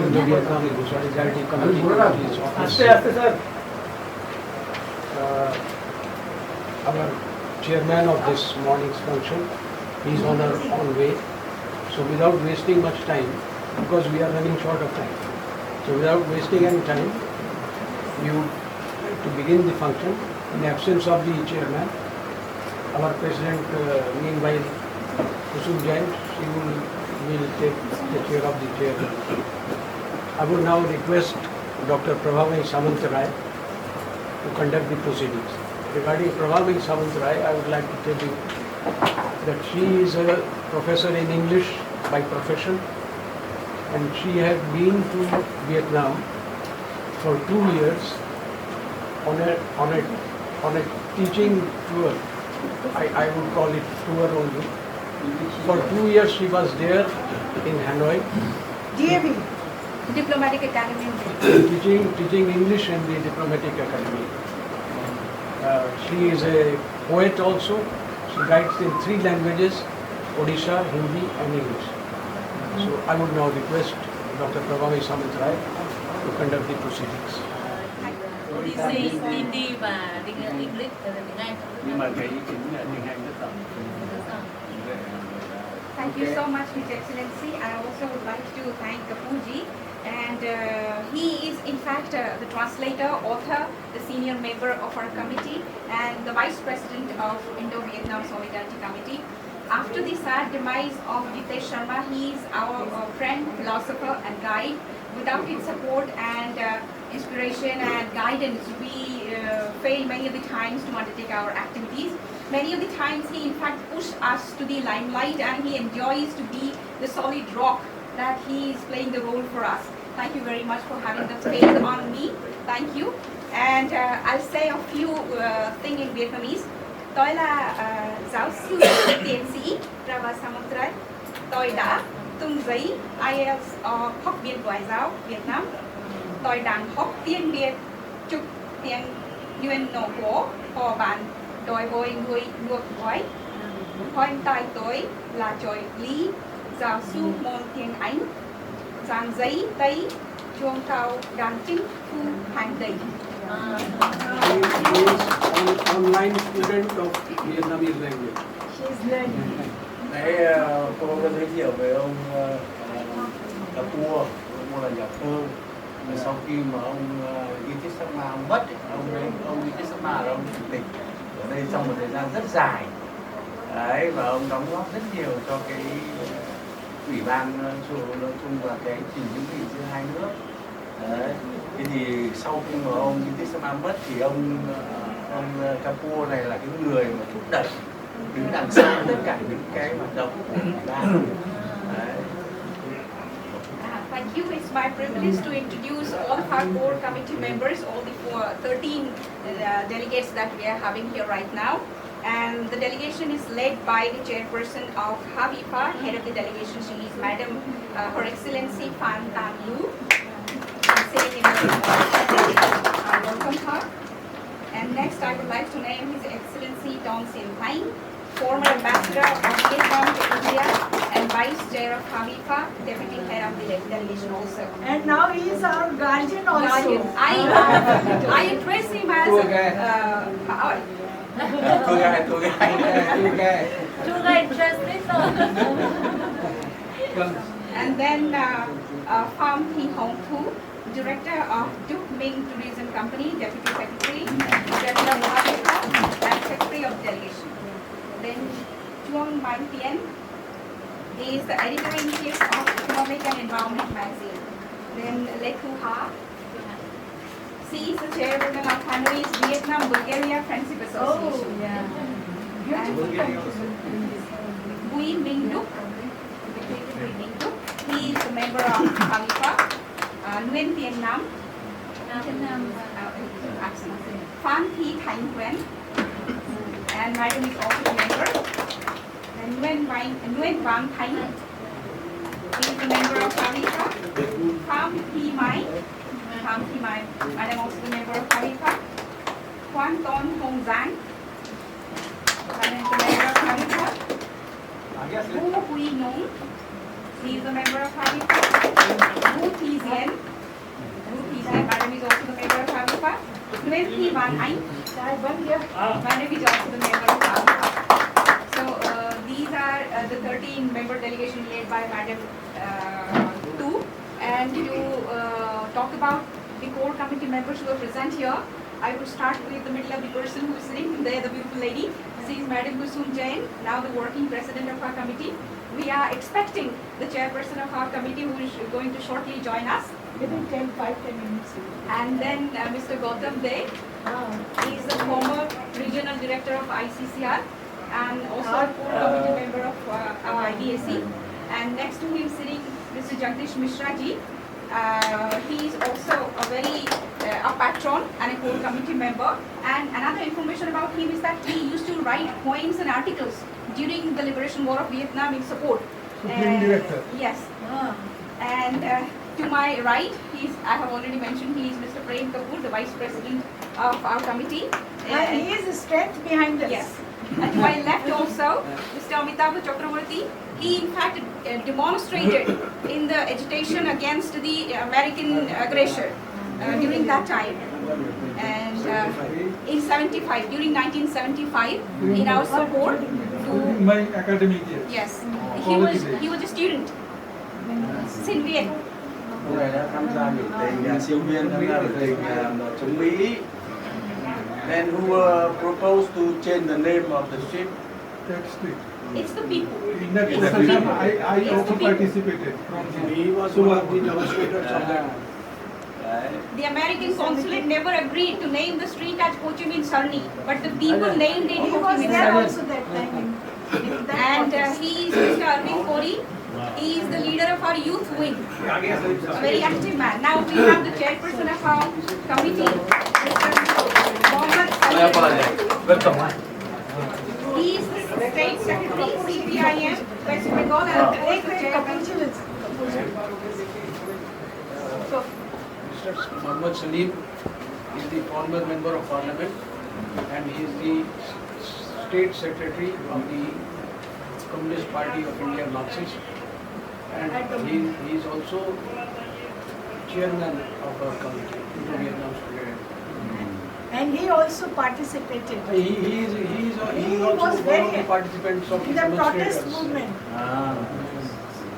Indo Vietnam Solidarity Committee office. Our chairman of this morning's function is on our own way. So without wasting much time, because we are running short of time, so without wasting any time, to begin the function, in absence of the chairman, our president, meanwhile, Kusum Jain, she will take the chair of the chair. I would now request Dr. Prabhavai Samantarai to conduct the proceedings. Regarding Prabhavai Samantarai, I would like to tell you that she is a professor in English by profession, and she has been to Vietnam for 2 years on a teaching tour. I would call it tour only. For 2 years she was there in Hanoi. DAV, Diplomatic Academy. teaching English in the Diplomatic Academy. She is a poet also. She writes in 3 languages, Odisha, Hindi and English. So I would now request Dr. Prabhavai Samantarai to conduct the proceedings. Odisha, Hindi và English tiếng Anh. Nhưng mà cái chính là tiếng Anh rất rộng. Thank you so much, His Excellency. I also would like to thank Kapoorji, and he is in fact the translator, author, the senior member of our committee, and the vice president of Indo Vietnam Solidarity Committee. After the sad demise of Jitesh Sharma, he is our friend, philosopher, and guide. Without his support and inspiration and guidance, we fail many of the times to undertake our activities. Many of the times he in fact pushed us to the limelight, and he enjoys to be the solid rock that he is playing the role for us. Thank you very much for having the faith on me. Thank you. And I'll say a few things in Vietnamese. Tôi là giáo sư tiến sĩ Prabhavai Samantarai. Tôi đã tung giấy IELTS ở Học viện Ngoại giao Việt Nam. Tôi đang học tiếng Việt chụp tiếng Nguyên nổ cổ của bạn đối với người nước ngoài. Hiện tại tôi là trợ lý giáo sư môn tiếng Anh. Giảng giấy Tây trường cao đảng chính phủ hành định. She is an online student of Vietnamese language. She's learning. Đấy, cô có giới thiệu về ông Kapoor là nhà thơ. Sau khi mà ông Jitesh Sharma mất, ông Jitesh Sharma là ông chủ tịch ở đây trong một thời gian rất dài. Đấy, và ông đóng góp rất nhiều cho cái ủy ban nói chung và cái tình hữu nghị giữa hai nước. Đấy. Thế thì sau khi mà ông Jitesh Sharma mất thì ông Kapoor này là cái người mà thúc đẩy, đứng đằng sau tất cả những cái hoạt động của ủy ban. Thank you. It's my privilege to introduce all of our core committee members, all the 13 delegates that we are having here right now. And the delegation is led by the chairperson of HAVIPA, head of the delegation. She is Madam Her Excellency Phan Lan Tu. I welcome her. And next I would like to name His Excellency Don Sin Thanh, former ambassador of Vietnam to India and vice chair of HAVIPA, deputy head of the delegation also. And now he is our guardian also. Guardian. I address him as Tour guide Translator. And then Phan Lan Tu, director of Duc Minh Tourism Company, deputy secretary, director of HAVIPA, and secretary of delegation. Then Chuang Mai Tien is the editor-in-chief of Economic and Environment magazine. Then Le Thu Ha, she is the chairwoman of Hanoi's Vietnam Bulgaria Friendship Association. Oh, yeah. Beautiful country. Bui Minh Duc, he is a member of HAVIPA. Nguyen Tien Nam, Phan Thi Thanh Nguyen, and Madam is also a member. And Nguyen Van Thanh, he is a member of HAVIPA. Pham Thi Mai, Madam also a member of HAVIPA. Quan Ton Hong Giang, Madam is a member of HAVIPA. Hu Hui Nung, He is a member of Havifa. Wu Tizian. Madam is also the member of Havifa. Nguyen Thi Van Anh. Madam is also the member of Havifa. So these are the 13-member delegation led by Madam Tu. And to talk about the core committee members who are present here, I will start with the middle of the person who is sitting there, the beautiful lady. She is Madam Kusum Jain, now the working president of our committee. We are expecting the chairperson of our committee who is going to shortly join us. Within 5-10 minutes. And then Mr. Gautam De, he is the former regional director of ICCR and also a core committee member of our IDAC. And next to him sitting Mr. Jagdish Mishra ji. He is also a very a patron and a core committee member. And another information about him is that he used to write poems and articles during the Liberation War of Vietnam in support. Supreme Director. Yes. And to my right, I have already mentioned, he is Mr. Prem Kapoor, the vice president of our committee. And he is the strength behind us. Yes. And to my left also, Mr. Amitabh Chakravarti. He in fact demonstrated in the agitation against the American aggressor during that time. And in 75, during 1975, in our support to My academic years. yes, he was a student. Sinh viên. Cô này đã tham gia biểu tình sinh viên, tham gia biểu tình chống Mỹ. And who proposed to change the name of the ship? That's it. It's the people. In that discussion, I also participated. He was one of the demonstrators of that. The American consulate never agreed to name the street as Ho Chi Minh Sarni, but the people named it He Ho Chi was Minh there Sarni. also that time. And he is Mr. Arvind Kori. He is the leader of our youth wing. A very active man. Now we have the chairperson of our committee, Mr. Mohammed Salim. He is the state secretary, CPIM, West Bengal, and Wait, the wait, chairman. So, Mr. Mohammed Salim is the former member of parliament and he is the state secretary of the Communist Party of India, Marxist. And he is also chairman of our committee, Indo Vietnam Solidarity. And he also participated He is also was one very of the participants of in the the protest demonstrators movement.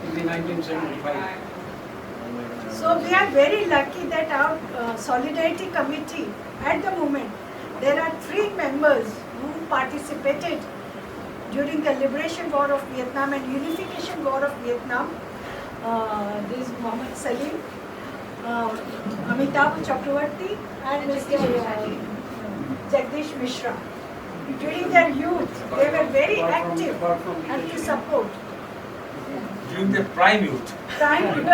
in the 1975. So we are very lucky that our Solidarity Committee, at the moment, there are 3 members who participated during the Liberation War of Vietnam and Unification War of Vietnam. This is Mohammed Salim, Amitabh Chakravarti and Mr. Jagdish Mishra. During their youth, they were very active and to support. During their prime youth. Prime,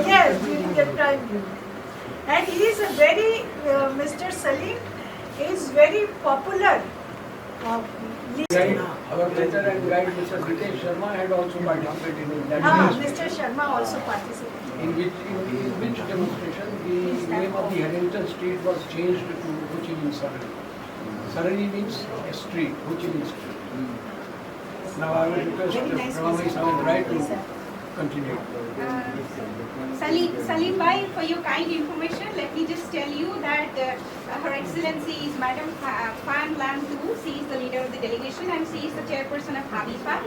yes, during their prime youth. And he is a very, Mr. Salim is very popular. Our mentor and guide, Mr. Ritesh Sharma, had also participated in that. Mr. Sharma also participated. In which demonstration the name of the Harrington Street was changed to Ho Chi Minh Sarani. Sarani means a street, Ho Chi Minh Street. Now I will request Ramai Saman Rai to continue. Salim Bhai, for your kind information, let me just tell you that Her Excellency is Madam Phan Lan Tu. She is the leader of the delegation and she is the chairperson of Havifa.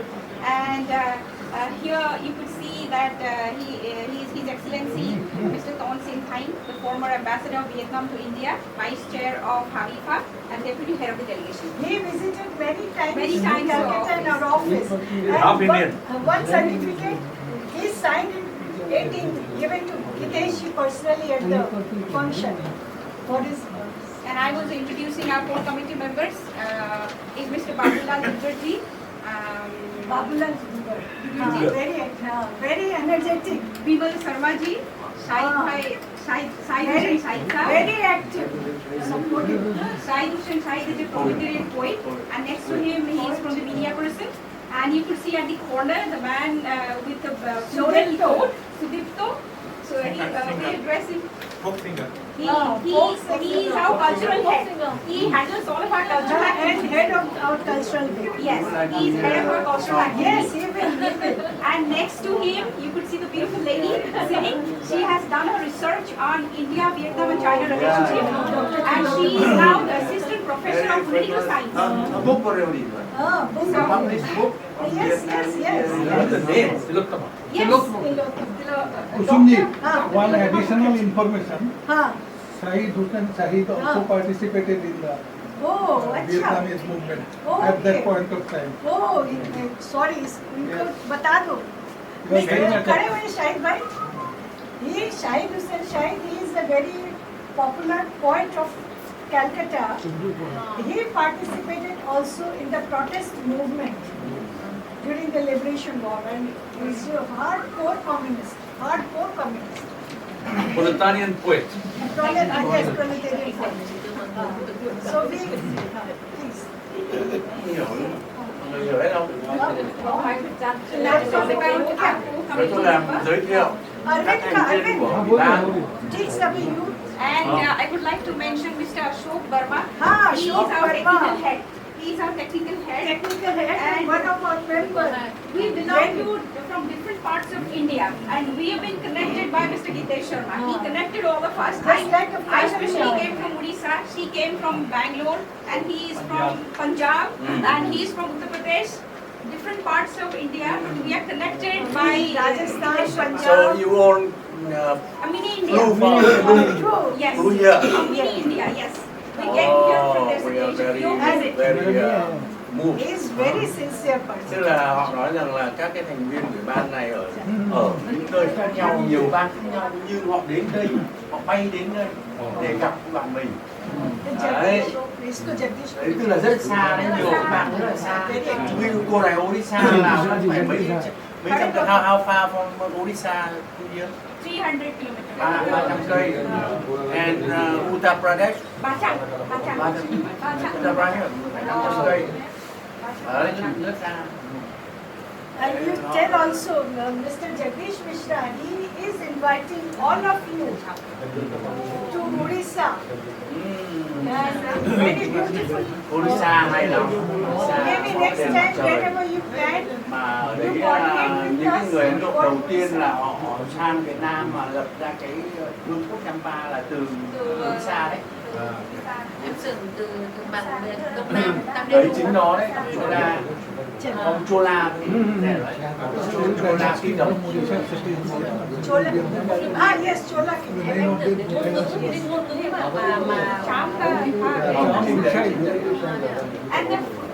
And here you could see that he is His Excellency Mr. Ton Sin Thain, the former ambassador of Vietnam to India, vice chair of Havifa and deputy head of the delegation. He visited many times Many times Calcutta in our office. Half And Indian. one certificate he signed in 18, given to Hitesh personally at the function. For his And I was introducing our core committee members. Is Mr. Babulal Dugarji. Babulal very energetic. Bimal Sharma ji, Shahid Hussain Shahid Sahab. Very active. Supportive. Shahid Hussain Shahid is a poetry and poet, and next to him he is from the media person. And you could see at the corner the man with the floral coat, Sudipto. So we address him. folk singer. He is our Folk cultural head. singer. He handles all of our cultural And activities. head of our cultural wing. Yes, he is head of our cultural activities. Yes, he will. And next to him, you could see the beautiful lady sitting. She has done her research on India, Vietnam, and China relationship, and she is now the assistant professor of political science. A book already. Book. A published book of Yes, Vietnam. yes. The name. Yes. Kusumji, Ah. one additional information. हाँ. Shahid Hussain Shahid also participated in the Oh, अच्छा. Vietnamese movement Oh, at that okay. point of time. Oh, sorry, इनको बता दो. He was very much खड़े हुए शाहिद भाई. He Shahid Hussain Shahid, he is a very popular poet of Calcutta. He participated also in the protest movement during the liberation war, and he is a hardcore communist. Proletarian poet. Proletarian poet. So we, please. Hiểu. Mọi người hiểu hết không? Let's talk about our Nói chung là committee. giới thiệu các thành viên của Ủy ban. Teach the youth. And I would like to mention Mr. Ashok Verma. Ah, He is Ashok our Verma. technical head. He is our technical head. Technical head and And one of our members. we belong to from different parts of India, and we have been connected by Mr. Gitesh Sharma. He connected all of us. Just like a I family. especially came from Odisha. She came from Bangalore, and he is from Punjab, and he is from Uttar Pradesh. Different parts of India. We are connected by Rajasthan, Gitesh Sharma. So Punjab. you all A mini flew India. from Yes. flew here. A mini India. Yes. We came here from their We are situation. very, Few visit. very moved. He is very sincere Tức person. là họ nói rằng là các cái thành viên ủy ban này ở những nơi khác nhau, nhiều bang khác nhau, nhưng họ đến đây, họ bay đến đây để gặp bạn mình. Đấy. इसको Jagdish Đấy, tức là rất xa đấy, nhiều bạn rất là xa. Ví dụ cô này Odisha là phải mấy trăm cây. How far from Odisha to here? 300 kilometers. 300 cây. And Uttar Pradesh, Bachang. Uttar Pradesh 500 cây. Đấy, rất xa. And you tell also Mr. Jagdish Mishra, he is inviting all of you to Odisha. And very beautiful. Odisha hay lắm. Maybe next time whenever you plan, Mà ở đấy là những cái người Ấn Độ đầu tiên là họ sang Việt Nam mà lập ra cái vương quốc Champa là từ Odisha đấy. Em dựng từ bằng miền Đông Nam Tam Đấy Đen. chính nó đấy, Chola. Ông Chola thì Chola ký đồng. Chola. Ah yes, Chola. Em dựng đến ngôn ngữ mà And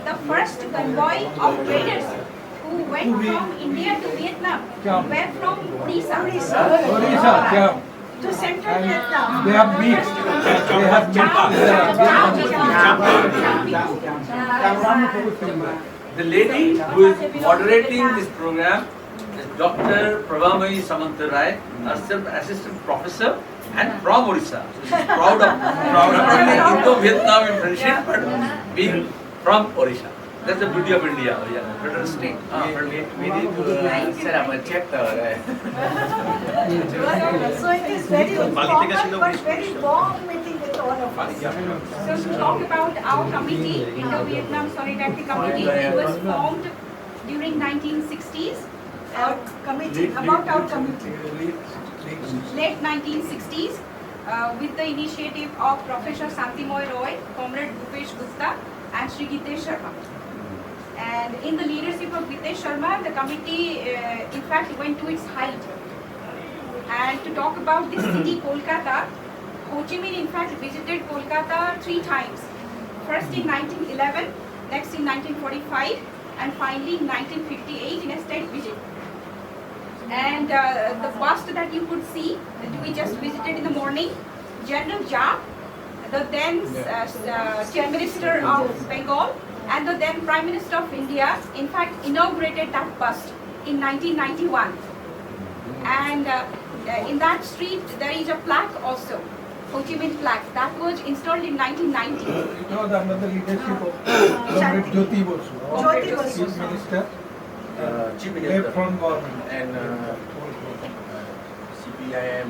the first convoy of traders who went from India to Vietnam were from Odisha. Odisha, yeah. To Central And Vietnam. they have mixed. They have mixed. The lady who is moderating this program is Dr. Prabhamai Samantarai, herself assistant professor and from Odisha. So she's proud of not only Indo Vietnam in friendship but being from Odisha. That's the beauty of India. Yeah, federal state. We need to set up a chapter there. So it is very informal but very warm meeting with all of us. So to talk about our committee, Indo Vietnam Solidarity Committee, it was formed during 1960s, Our committee, about our committee. late 1960s, with the initiative of Professor Santimoy Roy, Comrade Bhupesh Gupta, and Sri Gitesh Sharma. And in the leadership of Gitesh Sharma, the committee, in fact, went to its height. And to talk about this city, Kolkata, Ho Chi Minh, in fact, visited Kolkata 3 times. First in 1911, next in 1945, and finally in 1958 in a state visit. And the bust that you could see, that we just visited in the morning, General Jha, the then Chief Minister of Bengal, and the then Prime Minister of India, in fact, inaugurated that bust in 1991. And in that street, there is a plaque also, Ho Chi Minh plaque, that was installed in 1990. It was under the leadership of Comrade Jyoti Basu, Jyoti Basu. Chief Minister, Chief left Minister from government. and CPIM,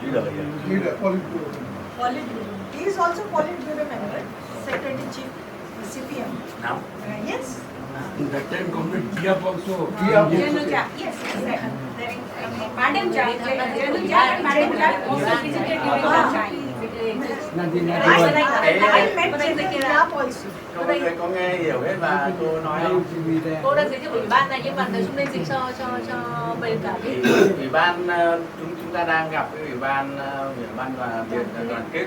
leader here. Leader, Politburo. Politburo. He is also Politburo member, Secretary Chief, CPM. Now? Yes. That time Comrade Diab also. Januja, yes, Madam Januja and Madam Januja also visited during that time. I met Diab also. Có nghe hiểu hết và cô nói không? Cô đang giới thiệu ủy ban này nhưng mà nói chung nên dịch cho về cả Thì ủy ban chúng ta đang gặp cái ủy ban và đoàn kết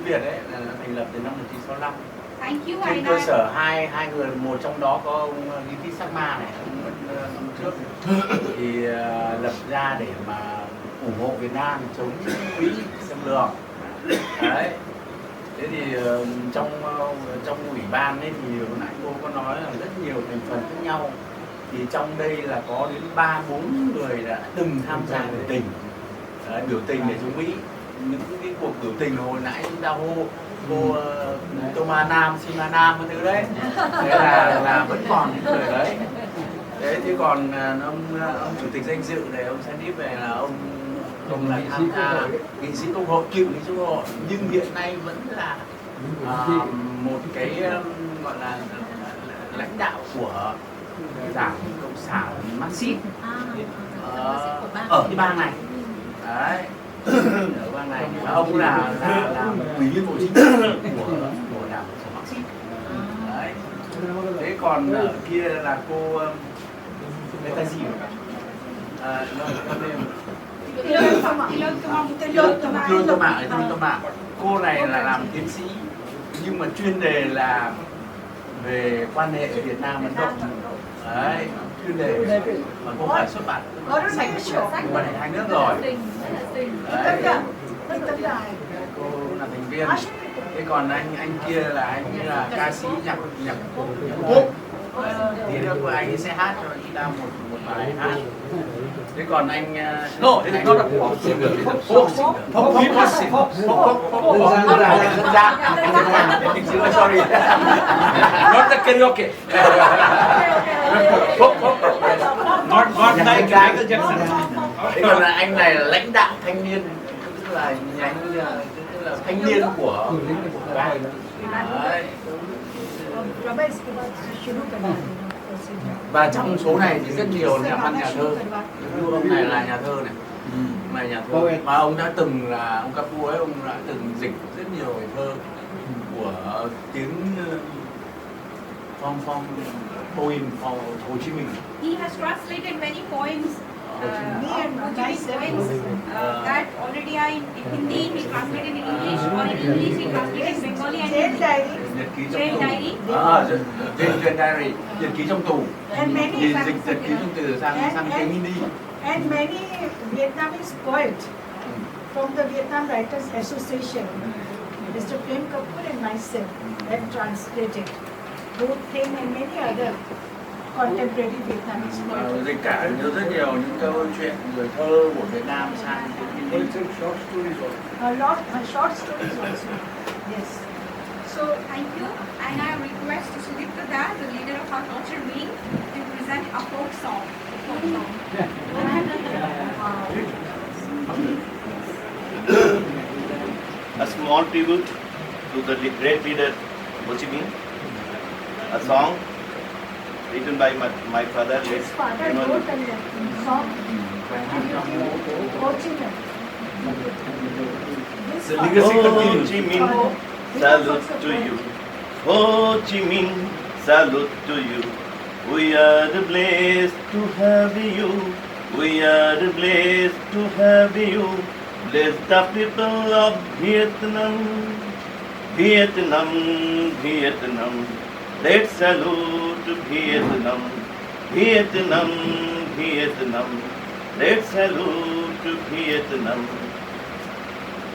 Việt ấy là thành lập từ năm 1965. Thank you, Trên cơ sở hai người, một trong đó có ông Giti Sakma này, ông trước thì lập ra để mà ủng hộ Việt Nam chống Mỹ xâm lược. Đấy. Thế thì trong ủy ban ấy thì hồi nãy cô có nói là rất nhiều thành phần khác nhau. Thì trong đây là có đến 3-4 người đã từng tham gia biểu tình để chống Mỹ. Những cái cuộc biểu tình hồi nãy chúng ta hô Toma Nam, Sima Nam cái thứ đấy. Thế là vẫn còn những người đấy. Thế chứ còn ông chủ tịch danh dự này, ông Sandip này là ông là tham gia nghị sĩ quốc hội, cựu nghị sĩ quốc hội, nhưng hiện nay vẫn là một cái gọi là lãnh đạo của đảng cộng sản Marxist ở cái bang này. Đấy. Ở bang này ông là ủy viên bộ chính trị của đảng cộng sản Marxist. Đấy. Thế còn ở kia là cô người ta gì Toma. Cô này là làm tiến sĩ nhưng mà chuyên đề là về quan hệ Việt Nam Ấn Độ. Đấy, chuyên đề mà cô phải xuất bản sách quan hệ hai nước rồi. Đấy. Cô là thành viên. Thế còn anh kia là anh là ca sĩ nhạc pop. Thì được anh ấy sẽ hát cho chúng ta một bài hát. Thế còn anh no, thế này nó là pop singer, pop dân gian. Sorry, not the karaoke. Pop, not like Michael Jackson. Thế còn là anh này là lãnh đạo thanh niên, tức là nhánh thanh niên của bạn. Đấy. Và trong số này thì rất nhiều nhà văn nhà thơ. Như ông này là nhà thơ này, này nhà thơ. Mà ông đã từng là ông Capu ấy, ông đã từng dịch rất nhiều bài thơ của tiếng from poem của Hồ Chí Minh. He has translated many poems. That already are in Hindi, he translated in English, or in English he translated Bengali and Hindi. Jail Diary. Jail Diary, nhật ký trong tù. Thì dịch nhật ký trong tù sang tiếng Hindi. And many Vietnamese poets from the Vietnam Writers Association, Mr. Prem Kapoor and myself, have translated both him and many other contemporary Vietnamese poets. Dịch cả rất nhiều những câu chuyện người thơ của Việt Nam sang tiếng Hindi. Short stories also. A lot short stories also. Yes. So thank you, and I request Sudipta Da, the leader of our culture wing, to present a folk song. A small tribute to the great leader Ho Chi Minh. A song written by my father. His father wrote a song. Ho Chi Minh. Ho Chi Minh, salute to you. Ho Chi Minh, salute to you. We are blessed to have you. We are blessed to have you. Bless the people of Vietnam. Vietnam, Vietnam. Let's salute Vietnam. Vietnam, Vietnam. Let's salute Vietnam.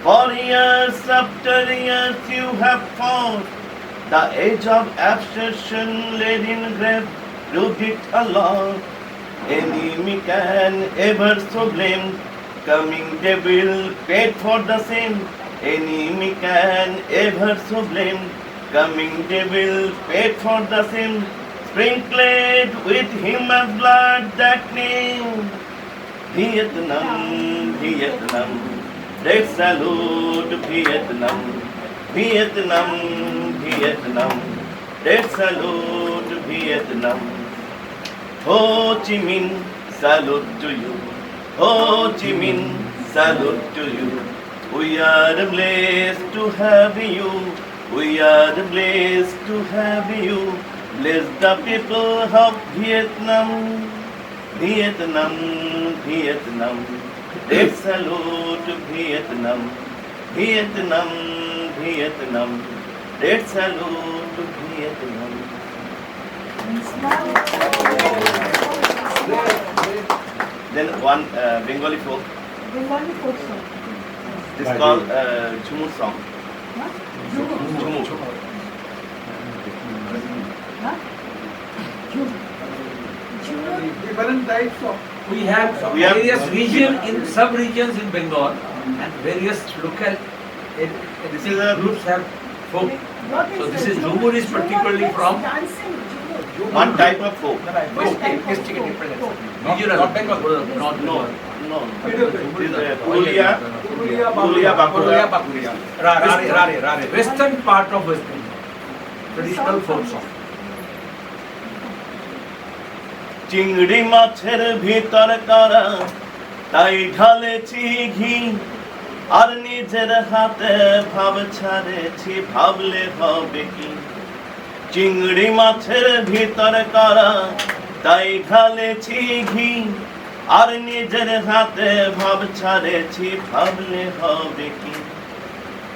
For years after years you have fought. The age of abstention laid in grave proved it a lot. Enemy can ever so blame. Coming devil paid for the same. Enemy can ever so blame. Coming devil paid for the same. Sprinkled with human blood that name. Vietnam, Vietnam, red salute Vietnam, Vietnam, Vietnam, red salute Vietnam. Ho Chi Minh, salute to you. Ho Chi Minh, salute to you. We are blessed to have you. We are blessed to have you. Bless the people of Vietnam. Vietnam, Vietnam, red salute Vietnam. Vietnam, Vietnam, red salute Vietnam. Then one Bengali folk. Bengali folk song. This is called Jhumur song. Huh? Jhumur. Huh? Different types of. We have We have- various regions in sub-regions in Bengal and various local This is a groups have folk. What So this the is Jhumur is Jhumur particularly means from dancing Jhumur. one type of folk. What type of folk? regional, not Bengal, not No, Bengal. no. Middle This Bengal. is Purulia, Purulia, Purulia, Baঁকুড়া। Baঁকুড়া. Western part of West Bengal. Traditional folk song. চিংড়ি মাছের ভিতর করা তাই ঢালেছি ঘি আর নিজের হাতে ভাব ছাড়েছি ভাবলে হবে কি চিংড়ি মাছের ভিতর করা তাই ঢালেছি ঘি আর নিজের হাতে ভাব ছাড়েছি ভাবলে হবে কি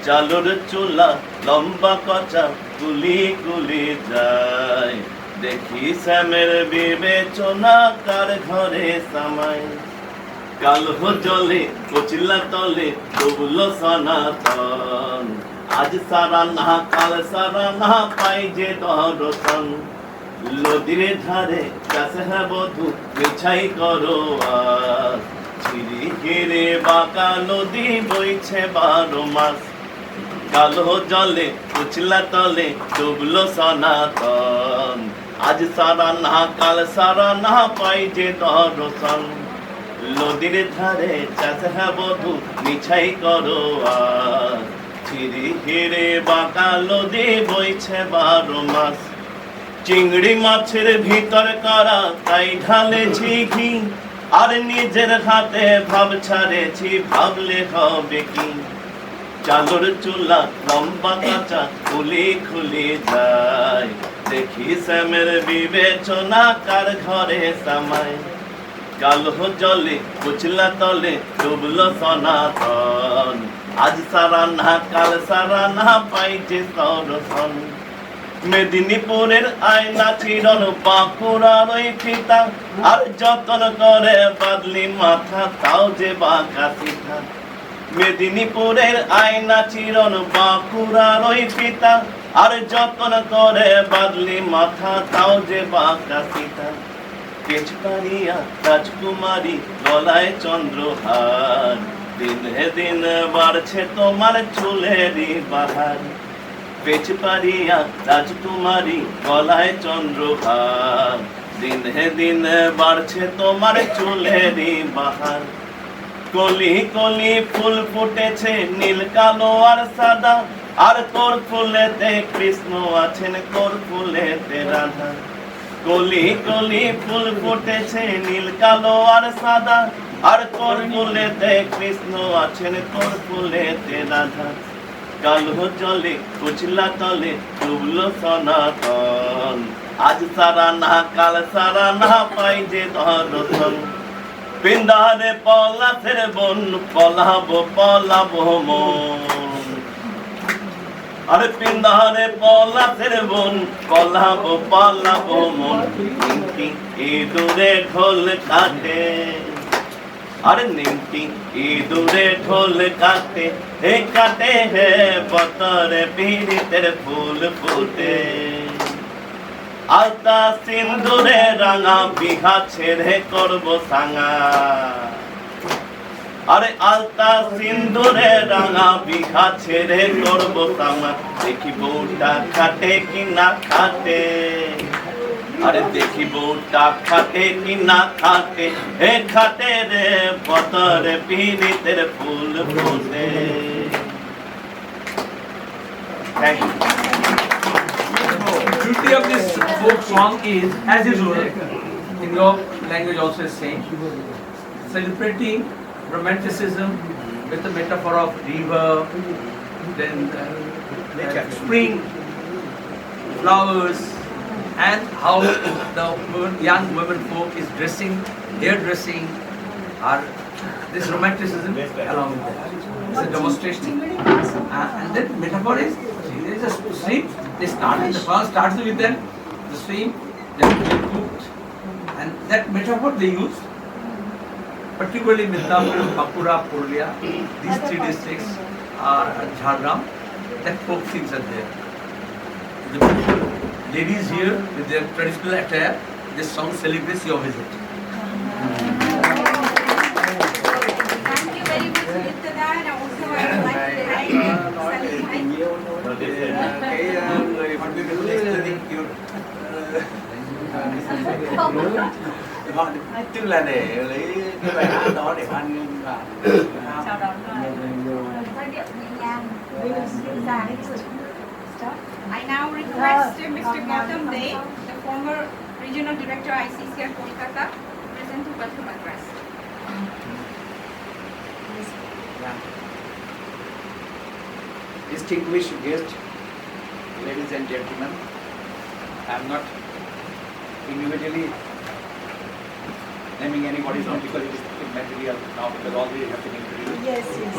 চালুর চুলা লম্বা কচা গুলি গুলি যায় দেখি শ্যামের বিবেচনা কার ঘরে সামাই কালো জলে কচিলা তলে ডুবলো সনাতন আজ সারা না কাল সারা না পাই যে দর্শন নদীর ধারে কাছে বধু মিছাই করো আর ছিরি ঘিরে বাঁকা নদী বইছে 12 মাস কালো জলে কুচলা তলে ডুবলো সনাতন আজ সারা না কাল সারা না পাই যে দর্শন নদীর ধারে চাষে বধু মিছাই করো আর ছিরি হিরে বাঁকা নদী বইছে 12 মাস চিংড়ি মাছের ভিতর করা তাই ঢালেছি ঘি আর নিজের হাতে ভাব ছাড়েছি ভাবলে হবে কি চালুর চুলা লম্বা কাঁচা খুলি খুলি যায় দেখি শ্যামের বিবেচনা কার ঘরে সামাই কালো জলে কুচলা তলে ডুবলো সনাতন আজ সারা না কাল সারা না পাই যে দর্শন মেদিনীপুরের আয়না চিরন বাঁকুড়ার ওই ফিতা আর যতন করে বাদলি মাথা তাও যে বাঁকা সিধা মেদিনীপুরের আয়না চিরন বাঁকুড়ার ওই ফিতা আর যতন করে বাদলি মাথা তাও যে বাঁকা সিধা কেচপারিয়া রাজকুমারী গলায় চন্দ্রহার দিনে দিন বাড়ছে তোমার চুলেরই বাহার পেচপারিয়া রাজকুমারী গলায় চন্দ্রহার দিনে দিনে বাড়ছে তোমার চুলেরই বাহার কলি কলি ফুল ফুটেছে নীল কালো আর সাদা আর তোর ফুলেতে কৃষ্ণ আছেন তোর ফুলেতে রাধা কলি কলি ফুল ফুটেছে নীল কালো আর সাদা আর তোর ফুলেতে কৃষ্ণ আছেন তোর ফুলেতে রাধা কালো জলে কুচলা তলে ডুবলো সনাতন আজ সারা না কাল সারা না পাই যে দর্শন পিন্দারে পলাশের বন পলাবো মন আরে পিন্দারে পলাশের বন পলাবো মন নিমকি ইঁদুরে ঢোল কাটে আরে নিমকি ইঁদুরে ঢোল কাটে হে বতরে পীড়িতের ফুল ফুটে আলতা সিন্দুরে রাঙা বিহা ছেড়ে করবো সাঙা আরে আলতা সিন্দুরে রাঙা বিহা ছেড়ে করবো সাঙা দেখি বউটা খাটে কি না খাটে আরে দেখিব টাক খাতে কি না খাতে এ খাতে রে পতরে পিনিতের ফুল ফোটে। Thank you. Beauty of this folk song is, as usual, in your language also is same, celebrating romanticism with the metaphor of river, then spring, flowers, and how the young women folk is dressing, their dressing, are this romanticism along with that. It's a demonstration. And then metaphor is, there is a stream, they start with the first starts with them, the stream, then they cooked, and that metaphor they use, particularly Midnapur, Bankura, Purulia, these three districts are Jhargram, that folk things are there. The beautiful ladies here with their traditional attire, this song celebrates your visit. Thank you very much, Nitya, and also I would like to thank tình yêu thôi. Cái người hoàn nguyên cái tình yêu họ tức là để lấy cái bài hát đó để hoan nghênh và chào đón giai điệu nhẹ nhàng, dịu dàng. I now request Mr. Gautam De, the former Regional Director ICCR Kolkata, present to welcome address. Distinguished guests, ladies and gentlemen, I am not individually naming anybody's name because it is material now because already have been introduced. Yes, yes.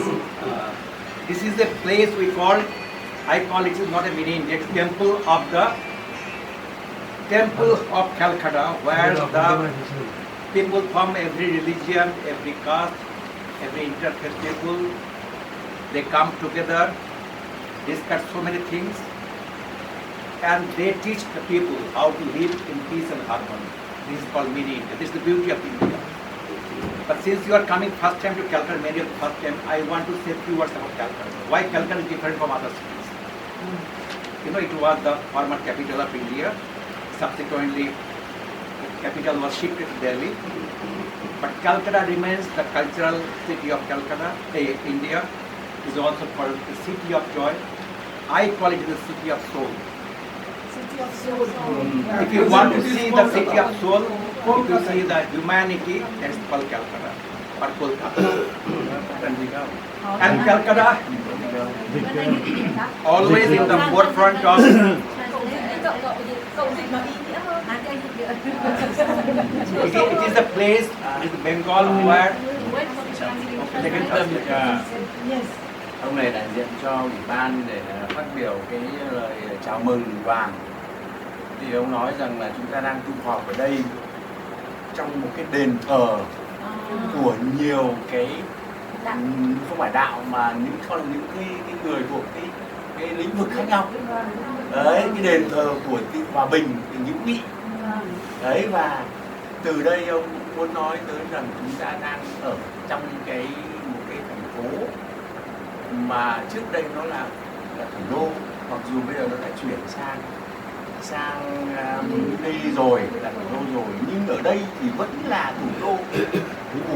This is the place I call it is not a mini India, it's Temple of Calcutta, where the people from every religion, every caste, every interfaith people, they come together, discuss so many things, and they teach the people how to live in peace and harmony. This is called mini India. This is the beauty of India. But since you are coming first time to Calcutta, many of the first time, I want to say a few words about Calcutta. Why Calcutta is different from other cities? You know, it was the former capital of India. Subsequently, the capital was shifted to Delhi. But Calcutta remains the cultural city of Calcutta. India is also called the city of joy. I call it the city of soul. City of Soul. If you want to see the city of soul, if you see the humanity, that is called Calcutta or Kolkata. And Calcutta always in the forefront of it is the place, it is Bengal where Yes. ông này đại diện cho ủy ban để phát biểu cái lời chào mừng đoàn. Thì ông nói rằng là chúng ta đang tụ họp ở đây trong một cái đền thờ của nhiều cái không phải đạo mà những cái người thuộc cái lĩnh vực khác nhau. Đấy, cái đền thờ của tình hòa bình, tình hữu nghị. Đấy, và từ đây ông muốn nói tới rằng chúng ta đang ở trong một cái thành phố mà trước đây nó là thủ đô, mặc dù bây giờ nó đã chuyển sang đây rồi, là thủ đô rồi, nhưng ở đây thì vẫn là thủ đô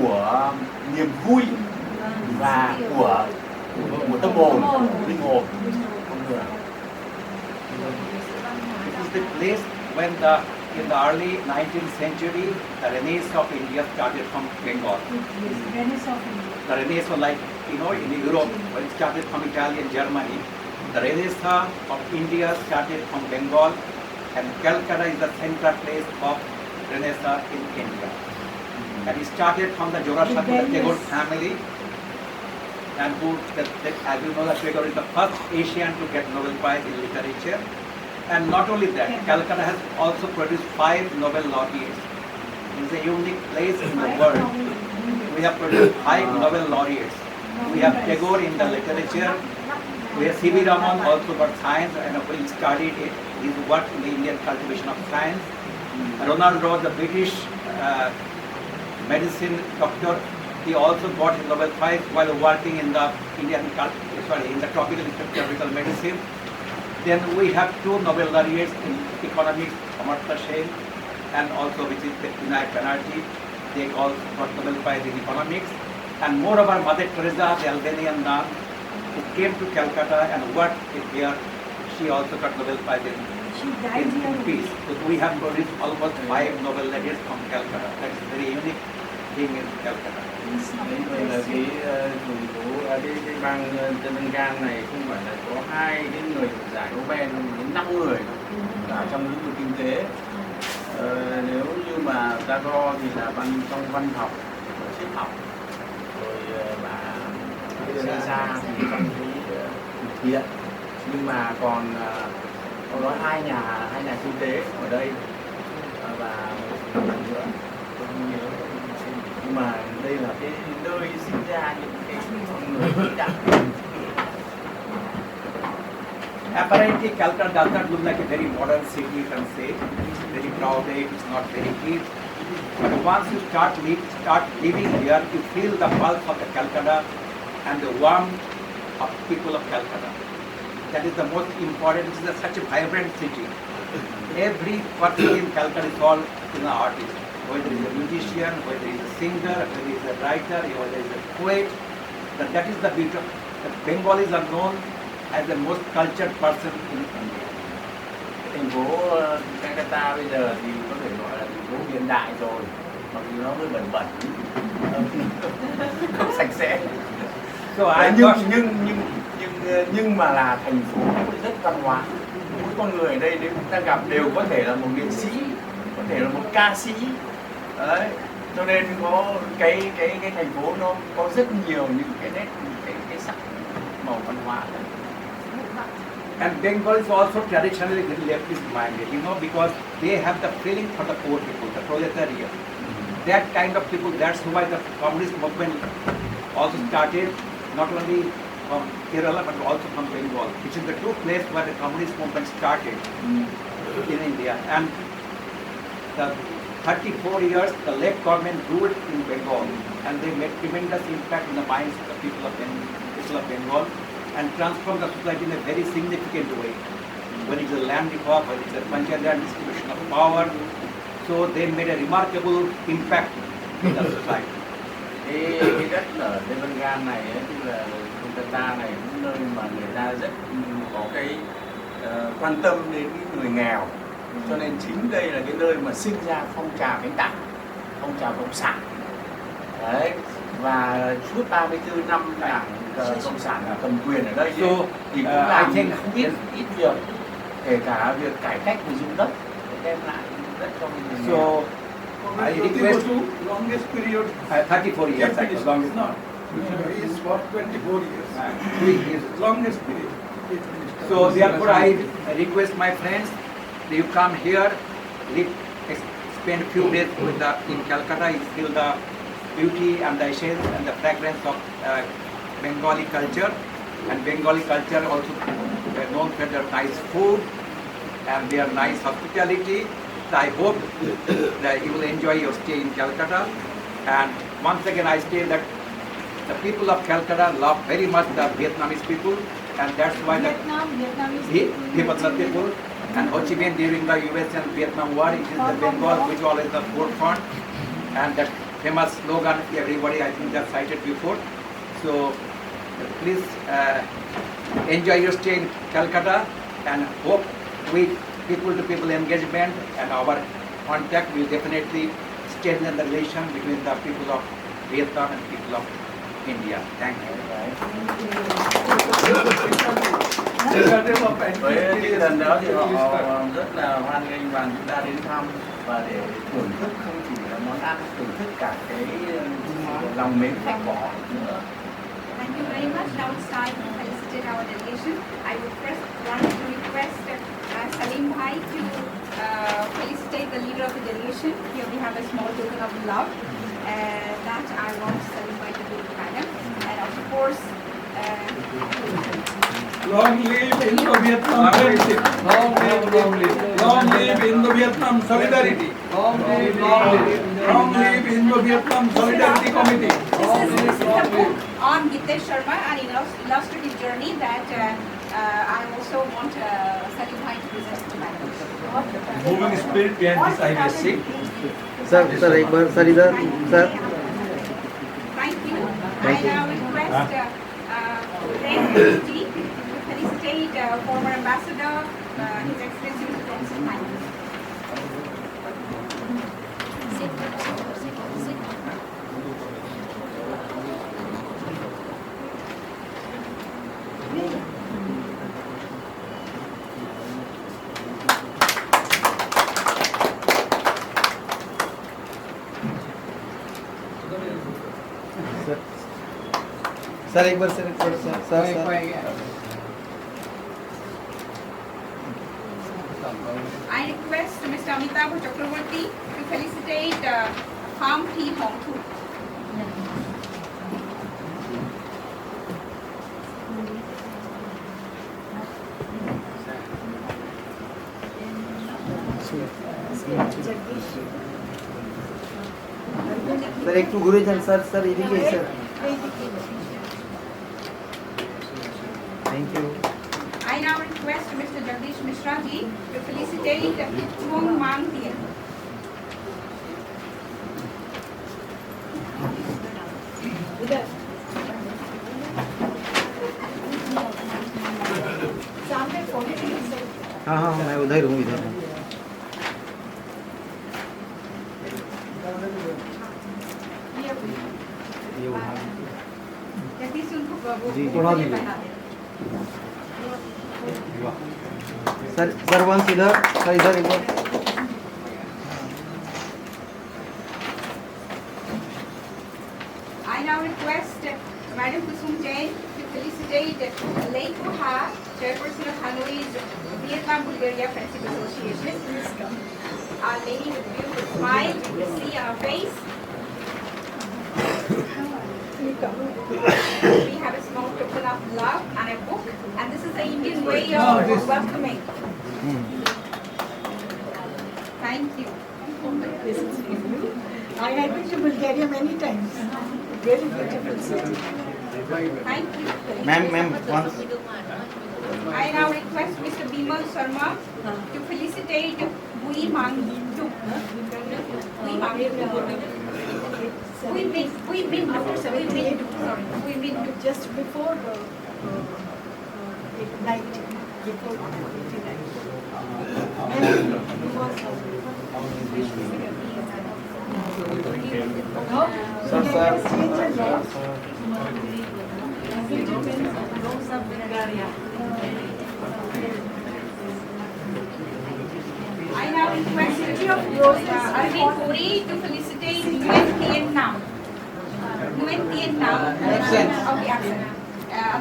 của niềm vui và của tâm hồn, linh hồn con người. It is the place when in the early 19th century, the Renaissance of India started from Bengal. Renaissance of India. The Renaissance, like you know, in Europe, when it started from Italy and Germany, the Renaissance of India started from Bengal, and Calcutta is the central place of Renaissance in India. And it started from the Tagore family, and as you know, the Tagore is the first Asian to get Nobel Prize in literature. And not only that, Calcutta has also produced 5 Nobel laureates. It's a unique place in the world. We have produced 5 Nobel laureates. We have Tagore in the literature. We have C.V. Raman also got science and we studied it. His work in the Indian cultivation of science. Ronald Ross, the British medicine doctor, he also got his Nobel Prize while working in the in the tropical medicine. Then we have 2 Nobel laureates in economics, Amartya Sen and also which is the Vinay Banerjee. They also got Nobel Prize in Economics. And moreover, Mother Teresa, the Albanian nun, who came to Calcutta and worked here, she also got Nobel Prize She died in here. peace. So we have produced almost 5 Nobel laureates from Calcutta. That's a very unique thing in Calcutta. Đấy là thành phố cái bang Telangana này không phải là có 2 cái người giải Nobel, đến 5 người cả trong lĩnh vực kinh tế. Nếu như mà Tagore thì là trong văn học, triết học, rồi bà Teresa thì trong cái thực thiện, nhưng mà còn có nói hai nhà kinh tế ở đây và một người nữa không nhớ, nhưng mà đây là cái nơi sinh ra những cái con người vĩ đại. Apparently, Calcutta does not look like a very modern city, you can say. It's very crowded, it's not very clean. But once you start living here, you feel the pulse of the Calcutta and the warmth of people of Calcutta. That is the most important. It is such a vibrant city. Every person in Calcutta is all an artist. Whether he is a musician, whether he is a singer, whether he is a writer, whether he is a poet. That is the beauty. The Bengalis are known as the most cultured person in India. Thành phố Calcutta bây giờ thì có thể gọi là thành phố hiện đại rồi, mặc dù nó hơi bẩn không sạch sẽ. Nhưng mà là thành phố rất văn hóa. Mỗi con người ở đây nếu chúng ta gặp đều có thể là một nghệ sĩ, có thể là một ca sĩ. Đấy, cho nên có cái thành phố nó có rất nhiều những cái nét, cái sắc màu văn hóa. And Bengalis also traditionally very leftist-minded, because they have the feeling for the poor people, the proletariat. That kind of people, that's why the communist movement also started, not only from Kerala but also from Bengal, which is the two places where the communist movement started in India. And the 34 years, the left government ruled in Bengal, and they made tremendous impact in the minds of the people of Bengal, and transformed the society in a very significant way. When it's a land reform, when it's a Panchayat distribution of power, so they made a remarkable impact in the society. Cái đất ở Telangana này tức là Kolkata này cũng nơi mà người ta rất có cái quan tâm đến cái người nghèo, cho nên chính đây là cái nơi mà sinh ra phong trào cánh tả, phong trào cộng sản. Đấy, và suốt 34 năm đảng cộng sản là cầm quyền ở đây thì cũng làm không ít việc, kể cả việc cải cách và dùng đất để đem lại đất cho người nghèo. I request longest period. 34 years. Yes, it is longest. not. It is for 24 years. Longest period. So therefore, I request my friends, you come here, spend few days in Calcutta, you feel the beauty and the essence and the fragrance of Bengali culture. And Bengali culture also known for their nice food and their nice hospitality. So I hope that you will enjoy your stay in Calcutta. And once again, I say that the people of Calcutta love very much the Vietnamese people, and that's why the Vietnamese people and Ho Chi Minh during the US and Vietnam War, it is the Bengal which was in the forefront, and that famous slogan everybody I think just cited before. So please enjoy your stay in Calcutta, and hope with people-to-people engagement and our contact will definitely strengthen the relation between the people of Vietnam and people of India. Thank you. Với cái lần đó thì họ rất là hoan nghênh và chúng ta đến thăm và để thưởng thức không chỉ là món ăn, thưởng thức cả cái lòng mến khách của họ nữa. Thank you very much. Now it's time to felicitate our delegation. I would first want to request Salim Bhai to felicitate the leader of the delegation. Here we have a small token of love that I want Salim Bhai to do to Madam. And of course, Long live Indo Vietnam friendship. Long live Indo Vietnam Solidarity. Long live Indo Vietnam Solidarity Committee. This is the book on Gitesh Sharma, an illustrative journey that I also want Salim Bhai to present to Madam. moving spirit behind this IBSC. Sir एक बार sir इधर sir Thank you. I now request Ren Ji to felicitate former ambassador, His Excellency Mr. Thompson. Thank you. Sir एक बार sir I request Mr. Amitabh Chakraborty to felicitate Pham Lan Tu. Sir एक तो गुरुजन sir इधर sir thank you I now request Mr. Jagdish Mishra Ji to felicitate Chuang Mang Tien. हाँ मैं उधर हूँ इधर हूँ जगदीश उनको जी, थोड़ा पहना सर वंश इधर सर इधर एक बार I now request Madam Kusum Jain to felicitate Lei Ha, Chairperson of Hanoi's Vietnam Bulgaria Friendship Association. Our lady with a beautiful smile, you can see on her face. We have a small token of love and a book, and this is the Indian way of welcoming. Thank you. I have been to Bulgaria many times. Very beautiful city. Thank you. Ma'am once I now request Mr. Bimal Sharma to felicitate Bui Mang Tu. Bui Mang Tu. Bui Min Tu. Just before night. Before 89. I now request Arvind Puri to felicitate Nguyen Tien Nam. Nguyen Tien Nam. Absent. Okay, absent.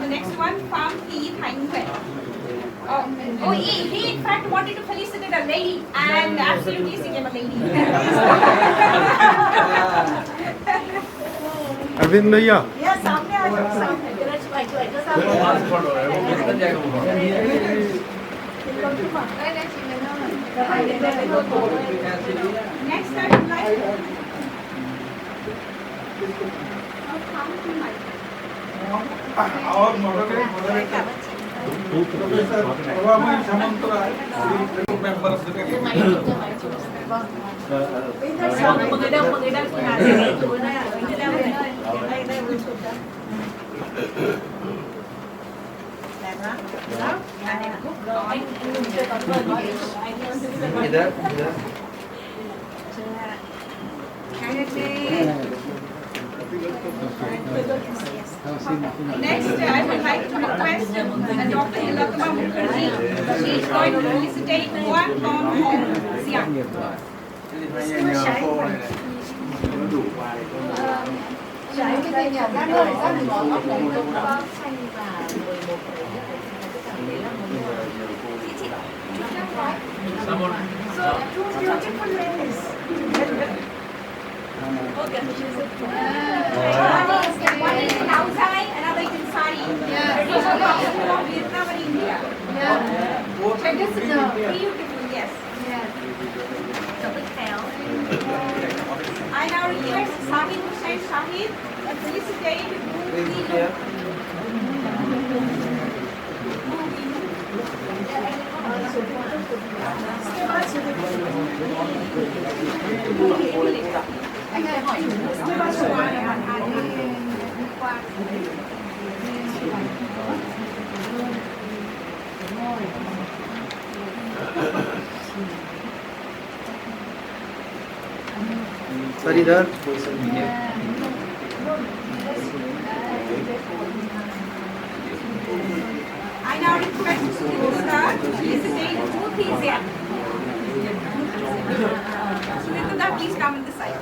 The next one, Pham Thanh Nguyen. He in fact wanted to felicitate a lady and absolutely became a lady. Arvind भैया Yeah, सामने आ जाओ सामने. Next I would like Our moderator, Professor Pravamai Samantara, the member of the committee. इधर Next, I would like to request Dr. Hilatama Mukherjee. She is going to felicitate Juan Con Hong Siang. So, two beautiful ladies. One is in Auzai, another is in Sari. Traditional costume of Vietnam and India. Beautiful, yes. I now request Sahid Hussain Shahid to felicitate Bhuvi. Sir, इधर. I now request Mr. Visiting Booth is here. Smrita, please come on this side.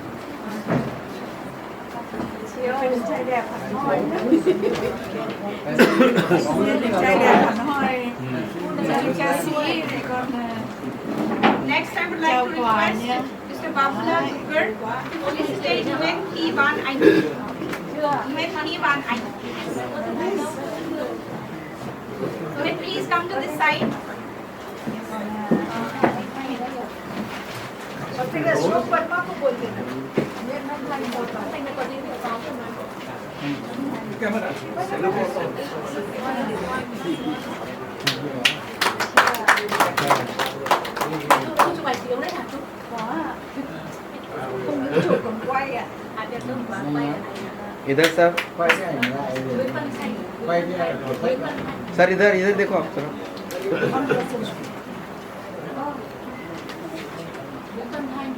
Next, I would like to request Mr. Phan Lan Tu to felicitate Nguyen Thi Van Anh. Nguyen Thi Van Anh. Nguyen, please come to this side. और फिर अशोक वर्मा को बोल देना. Chú chụp ảnh chiếu đấy hả chú? Có ạ. Không những chụp còn quay ạ. Đẹp không? Quay ạ. इधर sir. Nguyễn Văn Thành. Nguyễn Văn Thành. Sir इधर देखो आप sir. Nguyễn Văn Thành.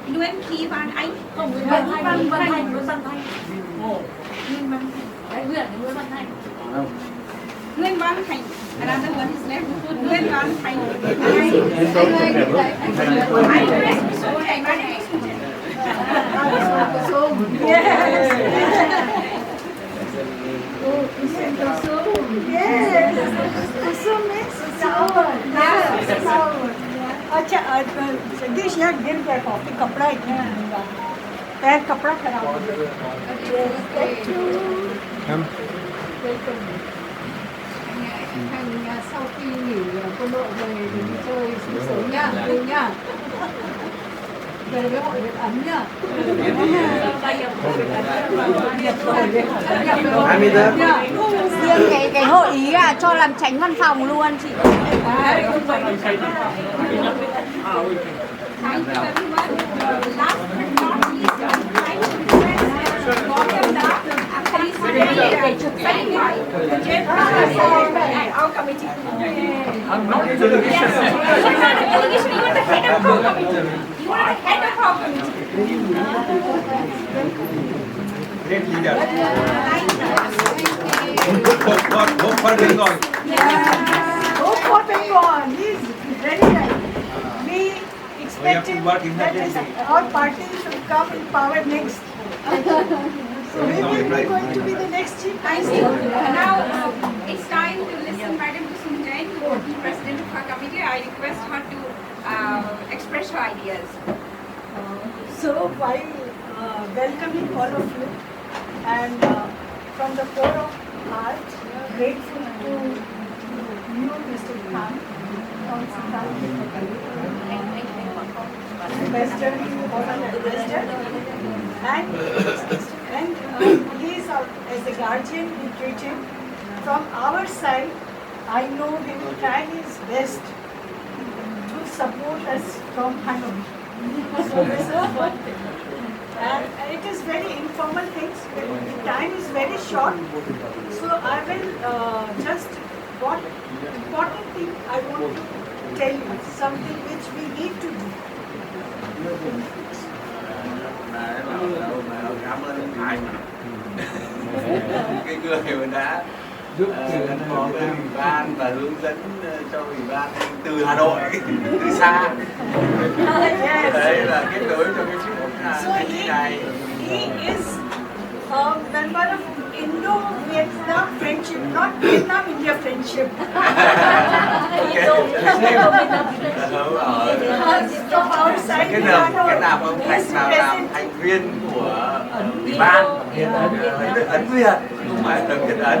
Nguyen Thi Van Anh. Không, Nguyễn Văn Thành. Nguyễn Văn Thành. Nguyễn Văn Thành. Nguyễn Văn Thành. Đấy, Nguyễn Văn Thành. Nguyen Van Thành. Another one is left. Nguyen Van Thành. I request Mr. Chen. अच्छा जगदीश यहाँ गिर गया coffee कपड़ा इतना महंगा पैर कपड़ा खराब हो हम. sau khi nghỉ quân đội về thì đi chơi xuống sớm nha, Linh nha. Về với hội Việt Ấn nhá. हम इधर. Riêng cái hội ý cho làm tránh văn phòng luôn chị. Thank you very much. Last but not least, I would like to request Madam the chairperson at our committee. I'm not a delegation. Yes, you are not a delegation. You are the head of our committee. You are the head of our committee. Great leader. Thank Hope for Bengal. Hope for Bengal. He's very right. We expected work in that that our party should come in power next. So we will be going to be the next chief. Thank you. Now it's time to listen Madam Phan Lan Tu, who is the president of our committee. I request her to express her ideas. So while welcoming all of you and from the core of heart, grateful to you, Mr. Khan, Ambassador, and please, as a guardian, we treat him. From our side, I know he will try his best to support us from Hanoi. So this is what, and it is very informal things. The time is very short, so I will just what important thing I want to tell you, something which we need to do. Cảm ơn Hải cái người mà đã gắn bó với ủy ban và hướng dẫn cho ủy ban từ Hà Nội, từ xa đấy là kết nối cho cái chuyến này. He is a member of Indo Vietnam friendship, not Vietnam India friendship. From our side, Cái nào ông Thành vào làm thành viên của ủy ban Ấn Việt, không phải là Việt Ấn.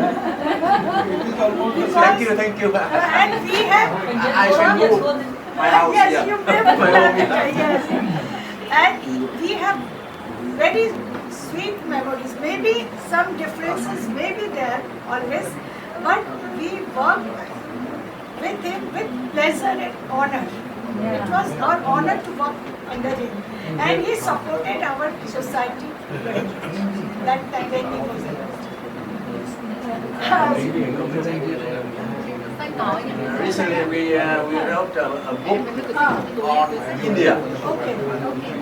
Thank you. And we have I shall move my house yes, here. you may yes. And we have very sweet memories. Maybe some differences may be there always, but we work with him with pleasure and honor. It was our honor to work under him, and he supported our society very much. that time when he was Recently, we wrote a book on India. Okay.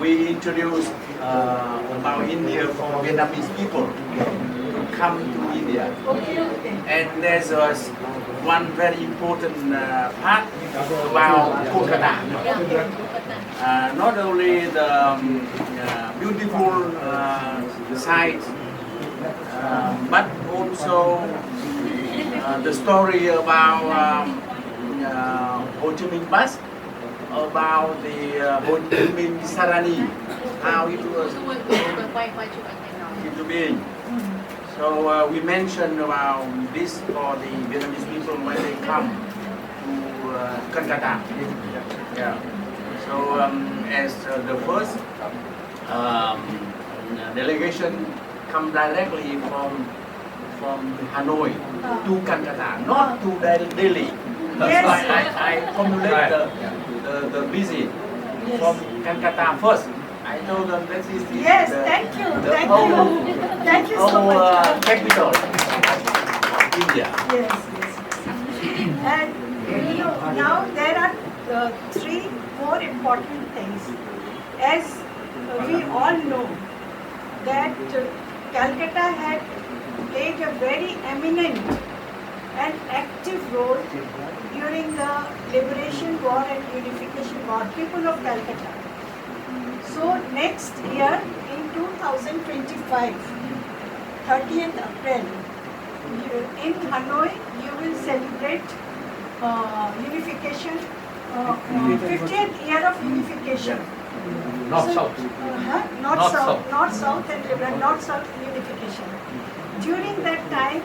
We introduced about India for Vietnamese people to come to India. Okay. And there's one very important part about Kolkata. Not only the beautiful sights, but also the story about Ho Chi Minh Bus, about the Ho Chi Minh Sarani, how it was into being. So we mentioned about this for the Vietnamese people when they come to Calcutta. Yeah. So as the first delegation come directly from Hanoi to Calcutta, not to Delhi. That's why I formulate the visit from Calcutta first. I told them this is the Thank you so much. Capital of India. Yes. And now there are three more important things. As we all know that Calcutta had played a very eminent and active role during the Liberation War and Unification War, people of Calcutta. So next year in 2025, 30th April, in Hanoi, you will celebrate unification, 50th year of unification. North-South. North-South and Liberal, North-South unification. During that time,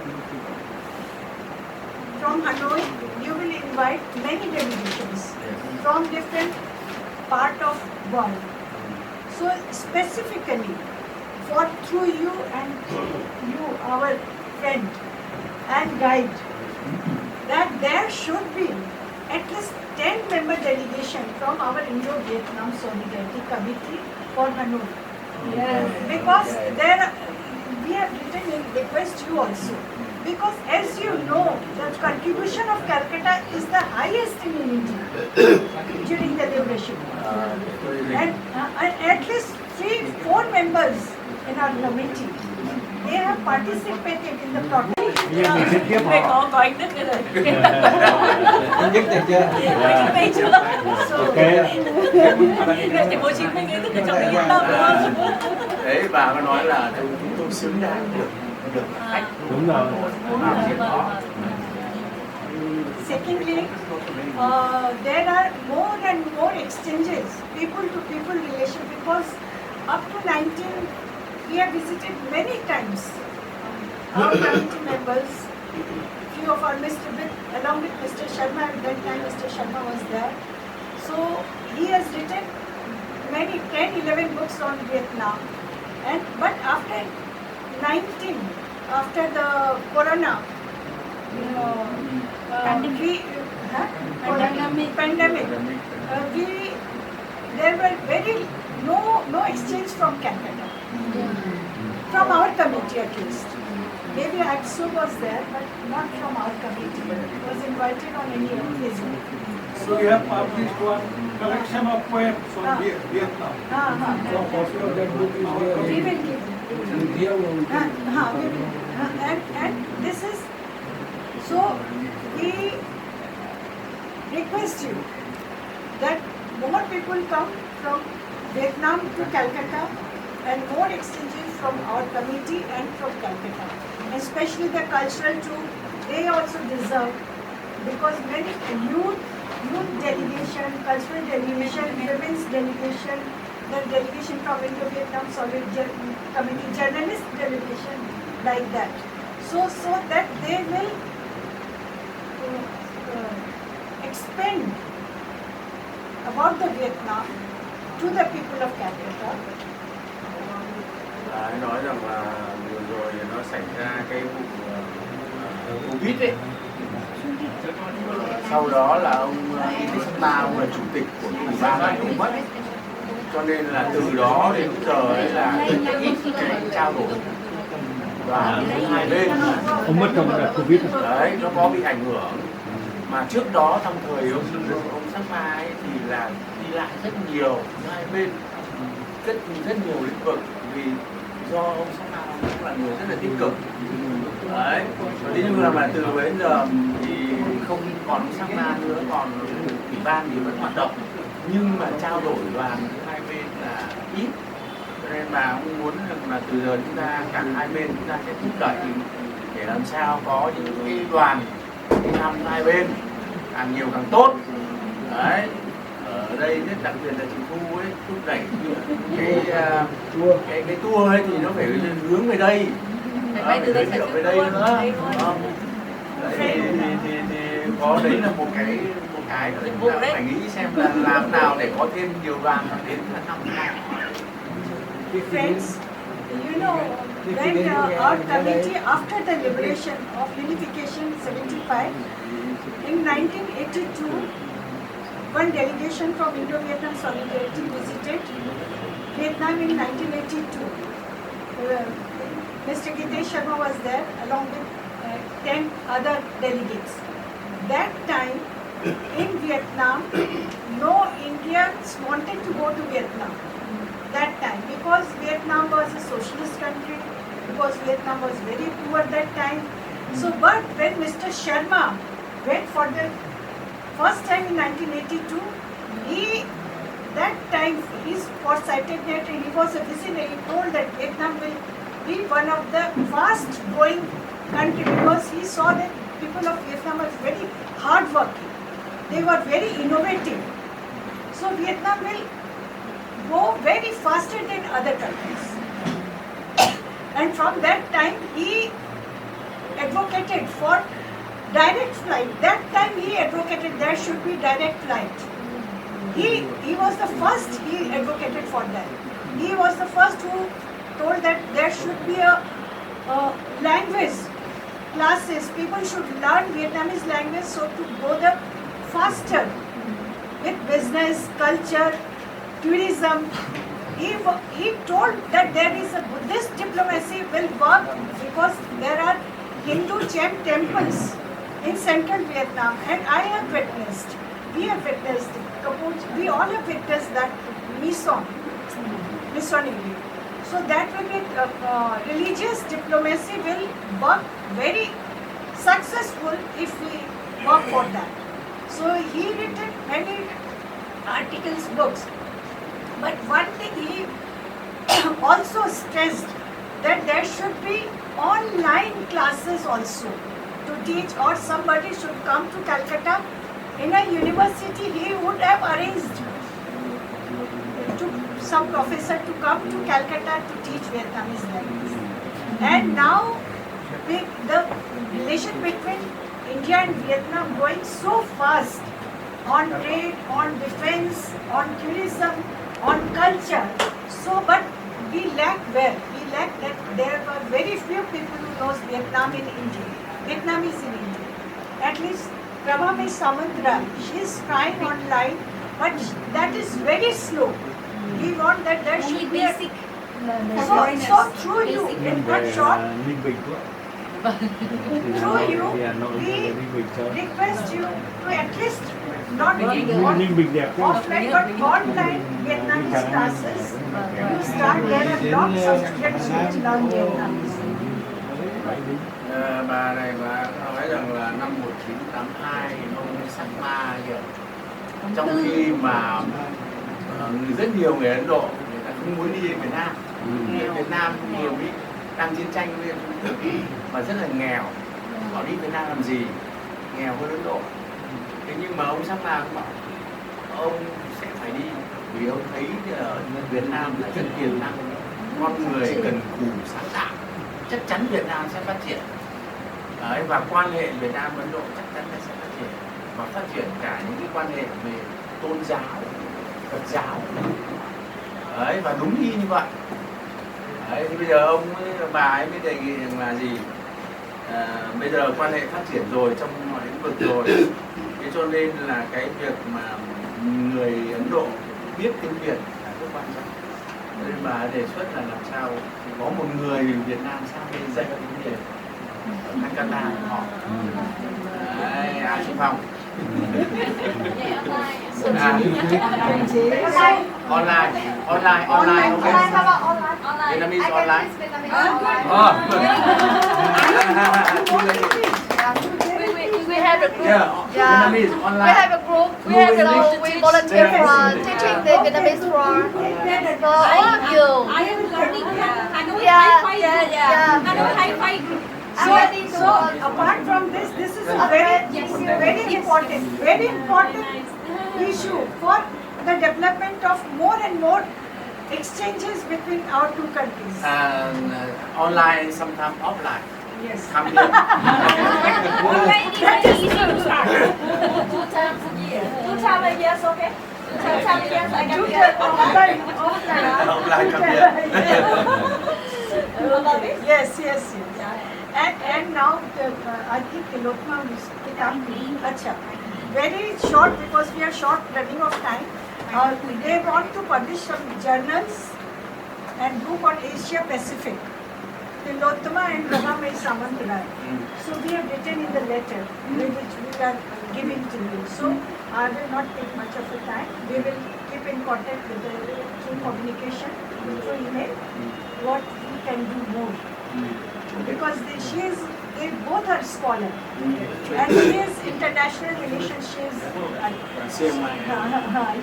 from Hanoi, you will invite many delegations from different part of world. So specifically, through you and you, our friend and guide, that there should be at least 10-member delegation from our Indo Vietnam Solidarity Committee for Hanoi. Because we have written in request you also. Because as you know, the contribution of Calcutta is the highest in India during the liberation. And at least 3-4 members in our committee, they have participated in the protest. Mày có anh Đức đây rồi. Anh Đức được chưa? Mày chưa? Thành phố Hồ Chí Minh ấy, tức là trong Yên Tâm đúng không? Đấy, bà có nói là chúng tôi xứng đáng được khách. Đúng rồi. Secondly, there are more and more exchanges, people-to-people relation, because up to 19, we have visited many times. Our committee members, few of our along with Mr. Sharma, at that time Mr. Sharma was there. So he has written many 10-11 books on Vietnam. But after 19, after the Corona, pandemic, there were no exchange from Calcutta, from our committee at least. Maybe AXO was there, but not from our committee. It was invited on any occasion. So you have published one collection of poems on Vietnam. So copy of that book is here. We will give you. And this is, so we request you that more people come from Vietnam to Calcutta and more exchanges from our committee and from Calcutta. Especially the cultural too, they also deserve, because many youth delegation, cultural delegation, women's delegation, the delegation from Indo Vietnam Solidarity Committee, journalist delegation, like that. So that they will expand about the Vietnam to the people of Calcutta. Anh nói rằng là vừa rồi nó xảy ra cái vụ Covid ấy. Sau đó là ông Mao là chủ tịch của ủy ban này, ông mất. Cho nên là từ đó đến giờ ấy là ít cái trao đổi đoàn giữa hai bên. Ông mất trong đợt Covid. Đấy, nó có bị ảnh hưởng. Mà trước đó trong thời ông Sama ấy thì là đi lại rất nhiều hai bên, rất nhiều lĩnh vực, vì do ông Sama cũng là người rất là tích cực. Đấy, thế nhưng mà từ đến giờ thì không còn ông Sama nữa, còn ủy ban thì vẫn hoạt động, nhưng mà trao đổi đoàn giữa hai bên là ít. Cho nên mà ông muốn là từ giờ chúng ta cả hai bên chúng ta sẽ thúc đẩy để làm sao có những cái đoàn đi thăm hai bên càng nhiều càng tốt. Đấy, ở đây rất đặc biệt là chị Thu ấy thúc đẩy cái tour ấy thì nó phải hướng về đây, phải giới thiệu về đây nữa. Đấy, thì có đấy là một cái chúng ta phải nghĩ xem là làm nào để có thêm nhiều đoàn đến thăm. Friends, you know, when our committee, after the liberation of unification 75, in 1982, one delegation from Indo Vietnam Solidarity visited Vietnam in 1982. Mr. Gitesh Sharma was there along with 10 other delegates. That time in Vietnam, no Indians wanted to go to Vietnam. That time, because Vietnam was a socialist country, because Vietnam was very poor that time. So, but when Mr. Sharma went for the first time in 1982, that time his foresighted net, he was a visionary. He told that Vietnam will be one of the fast growing country, because he saw that people of Vietnam were very hard working. They were very innovative. So Vietnam will go very faster than other countries. And from that time he advocated for direct flight. That time he advocated there should be direct flight. He was the first, he advocated for that. He was the first who told that there should be a language classes. People should learn Vietnamese language so to go the faster with business, culture, tourism. He told that there is a Buddhist diplomacy will work because there are Hindu temples in central Vietnam, and I have witnessed, we have witnessed, we all have witnessed that Masonry. So that will be religious diplomacy will work very successful if we work for that. So he written many articles, books. But one thing he also stressed that there should be online classes also to teach, or somebody should come to Calcutta in a university. He would have arranged to some professor to come to Calcutta to teach Vietnamese language. And now the relation between India and Vietnam going so fast on trade, on defense, on tourism, on culture. So, but we lack where? We lack that there were very few people who knows Vietnam in India. Vietnamese in India. At least Prabha Samantra, she is trying online, but that is very slow. We want that there should be basic. So through you, in one shot, through you, we request you to at least not offline but online Vietnamese classes. We start there and lots of students will learn Vietnamese. Bà này bà nói rằng là năm 1982 ông Sama kìa, trong khi mà rất nhiều người Ấn Độ người ta không muốn đi đến Việt Nam. Việt Nam nhiều ý đang chiến tranh với Trung Quốc mà rất là nghèo, họ đi Việt Nam làm gì, nghèo hơn Ấn Độ. Thế nhưng mà ông Sama cũng bảo ông sẽ phải đi vì ông thấy ở Việt Nam là rất tiềm năng, con người cần cù sáng tạo, chắc chắn Việt Nam sẽ phát triển. Đấy, và quan hệ Việt Nam Ấn Độ chắc chắn sẽ phát triển, và phát triển cả những cái quan hệ về tôn giáo, Phật giáo. Đấy, và đúng như vậy. Đấy, thì bây giờ ông bà ấy mới đề nghị rằng là gì? Bây giờ quan hệ phát triển rồi trong mọi lĩnh vực rồi, thế cho nên là cái việc mà người Ấn Độ biết tiếng Việt là rất quan trọng. Nên mà đề xuất là làm sao có một người Việt Nam sang đây dạy tiếng Việt ở Calcutta họ. Đấy, ai xung phong? Online, okay. Vietnamese online. We have a group. Yeah, Vietnamese We online. have a group. We volunteer for teaching the Vietnamese for all of you. I am learning Hanoi Yeah, Hi-Fi yeah, group. yeah. Hanoi Hi-Fi group. So apart from this is a very important issue for the development of more and more exchanges between our two countries. And online and sometimes offline. Yes. Come here. Online is very easy to start. 2 times a year. 2 times a year, okay? 2 times a year, I can Do be that offline. Offline, come here. Yes. And now I think Lokma is Acha. Very short because we are short running of time. They want to publish some journals and group on Asia Pacific. Tilotma and Brahma Samantarai. So we have written in the letter which we are giving to you. So I will not take much of the time. We will keep in contact with the through communication, through email, what we can do more. Because they both are scholar and she is international relations. Same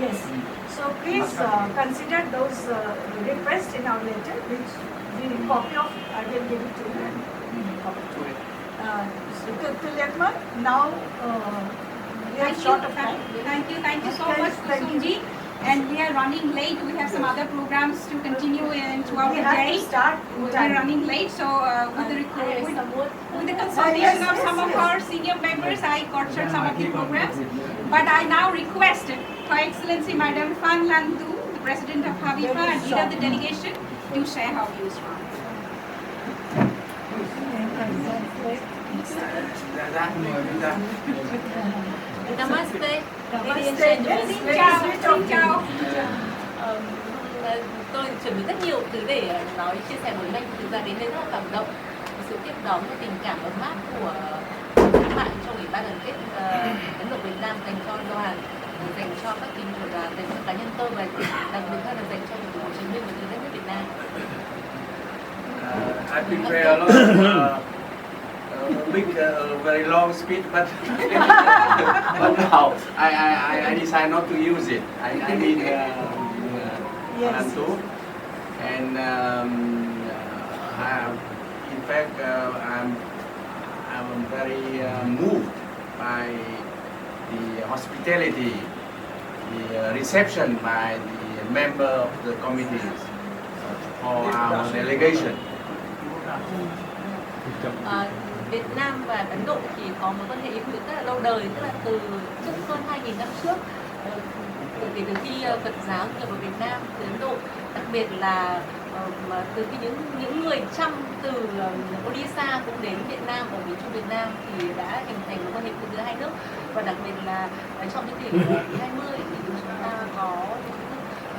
Yes. So please consider those requests in our letter, which the copy of I will give it to you. To Letman, now we are short of time. Thank you so much, Kusumji. And we are running late. We have some other programs to continue throughout We the have day. to start in We're time. running late, so with the consultation of some of our senior members, I captured some of the programs. But I now request Her Excellency Madam Phan Lan Tu, the President of Havipa and leader of the delegation, to share her views from us. Namaste. Xin chào. Tôi chuẩn bị rất nhiều thứ để nói chia sẻ với anh. Thực ra đến đây rất là cảm động. Sự tiếp đón và tình cảm ấm áp của các bạn trong Ủy ban đoàn kết Ấn Độ Việt Nam dành cho đoàn, dành cho các tín đồ đoàn, dành cho cá nhân tôi và đặc biệt hơn là dành cho Chủ tịch Hồ Chí Minh và đất nước Việt Nam. I prepare a lot of big, very long speech, but now I decide not to use it. I need Lan Tu, and in fact I'm very moved by the hospitality, the reception by the member of the committees for our delegation. Việt Nam và Ấn Độ thì có mối quan hệ yêu thương rất là lâu đời, tức là từ trước hơn 2.000 năm trước, kể từ khi Phật giáo nhập vào Việt Nam từ Ấn Độ, đặc biệt là từ khi những người Chăm từ Odisha cũng đến Việt Nam, ở miền Trung Việt Nam thì đã hình thành mối quan hệ giữa hai nước. Và đặc biệt là trong những kỷ niệm 20 thì chúng ta có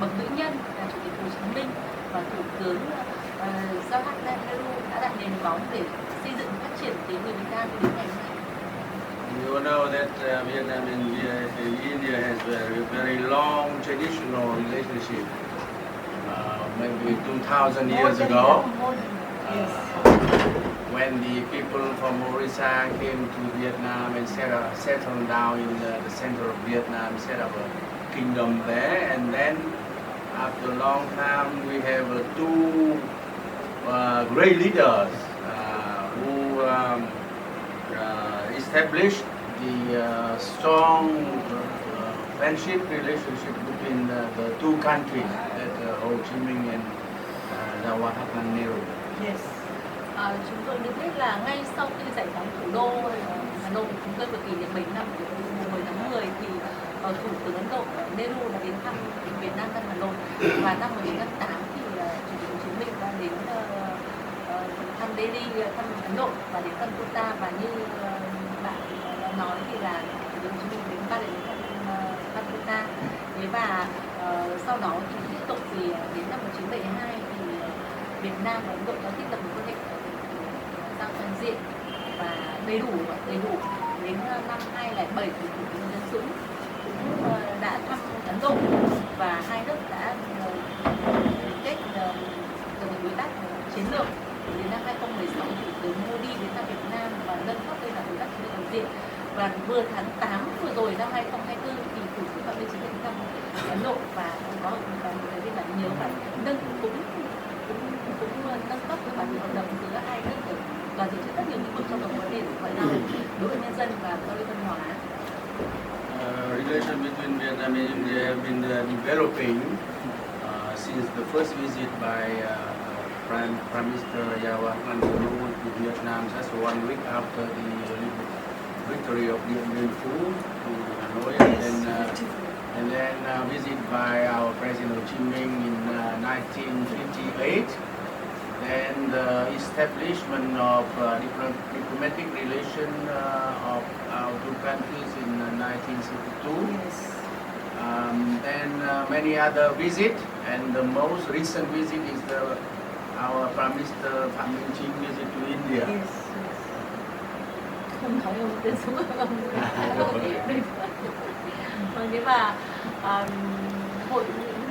bậc vĩ nhân là Chủ tịch Hồ Chí Minh và Thủ tướng Jawaharlal Nehru đã đặt nền móng để xây dựng phát triển tiếng người Việt Nam đến ngày nay. You know that Vietnam and India has a very long traditional relationship. Maybe 2,000 years ago, when the people from Orissa came to Vietnam and settled down in the center of Vietnam, set up a kingdom there, and then after a long time we have two great leaders who established the strong friendship relationship between the two countries, Ho Chi Minh and Jawaharlal Nehru. Yes. Chúng tôi được biết là ngay sau khi giải phóng thủ đô Hà Nội, chúng tôi vừa kỷ niệm 7 năm của mùng 10 tháng 10 thì Thủ tướng Ấn Độ Nehru đã đến thăm Việt Nam, thăm Hà Nội, và năm 1958 thì Chủ tịch Hồ Chí Minh đã đến thăm Delhi, thăm Ấn Độ và đến Calcutta, và như bạn đã nói thì là Chủ tịch Hồ Chí Minh đến 3 lần đến Calcutta. Và Sau đó thì tiếp tục thì đến năm 1972 thì Việt Nam và Ấn Độ đã thiết lập một quan hệ giao toàn diện và đầy đủ. Đến năm 2007 thì Thủ tướng Nguyễn Xuân cũng đã thăm Ấn Độ và hai nước đã kết trở thành đối tác chiến lược. Đến năm 2016 Thủ tướng Modi đến thăm Việt Nam và nâng cấp đây là đối tác chiến lược toàn diện. Và vừa tháng 8 vừa rồi năm 2024 thì Thủ tướng Phạm Minh Chính đến thăm Ấn Độ và có một cái là nhớ và cũng nâng cấp cái bản hợp đồng giữa hai nước để toàn diện trên rất nhiều lĩnh vực trong vấn đề ngoại giao, đối với nhân dân và giao lưu văn hóa. Relation between Vietnam and India have been developing since the first visit by Prime Minister Madam Phan Lan Tu to Vietnam just 1 week after the victory of Điện Biên Phủ to Hanoi, and then visit by our President Ho Chi Minh in 1958. Then the establishment of diplomatic relation of our two countries in 1962. Then many other visits, and the most recent visit is our Prime Minister Phạm Minh Chính visit to India. Không nói ông tên số ông. Thế và hội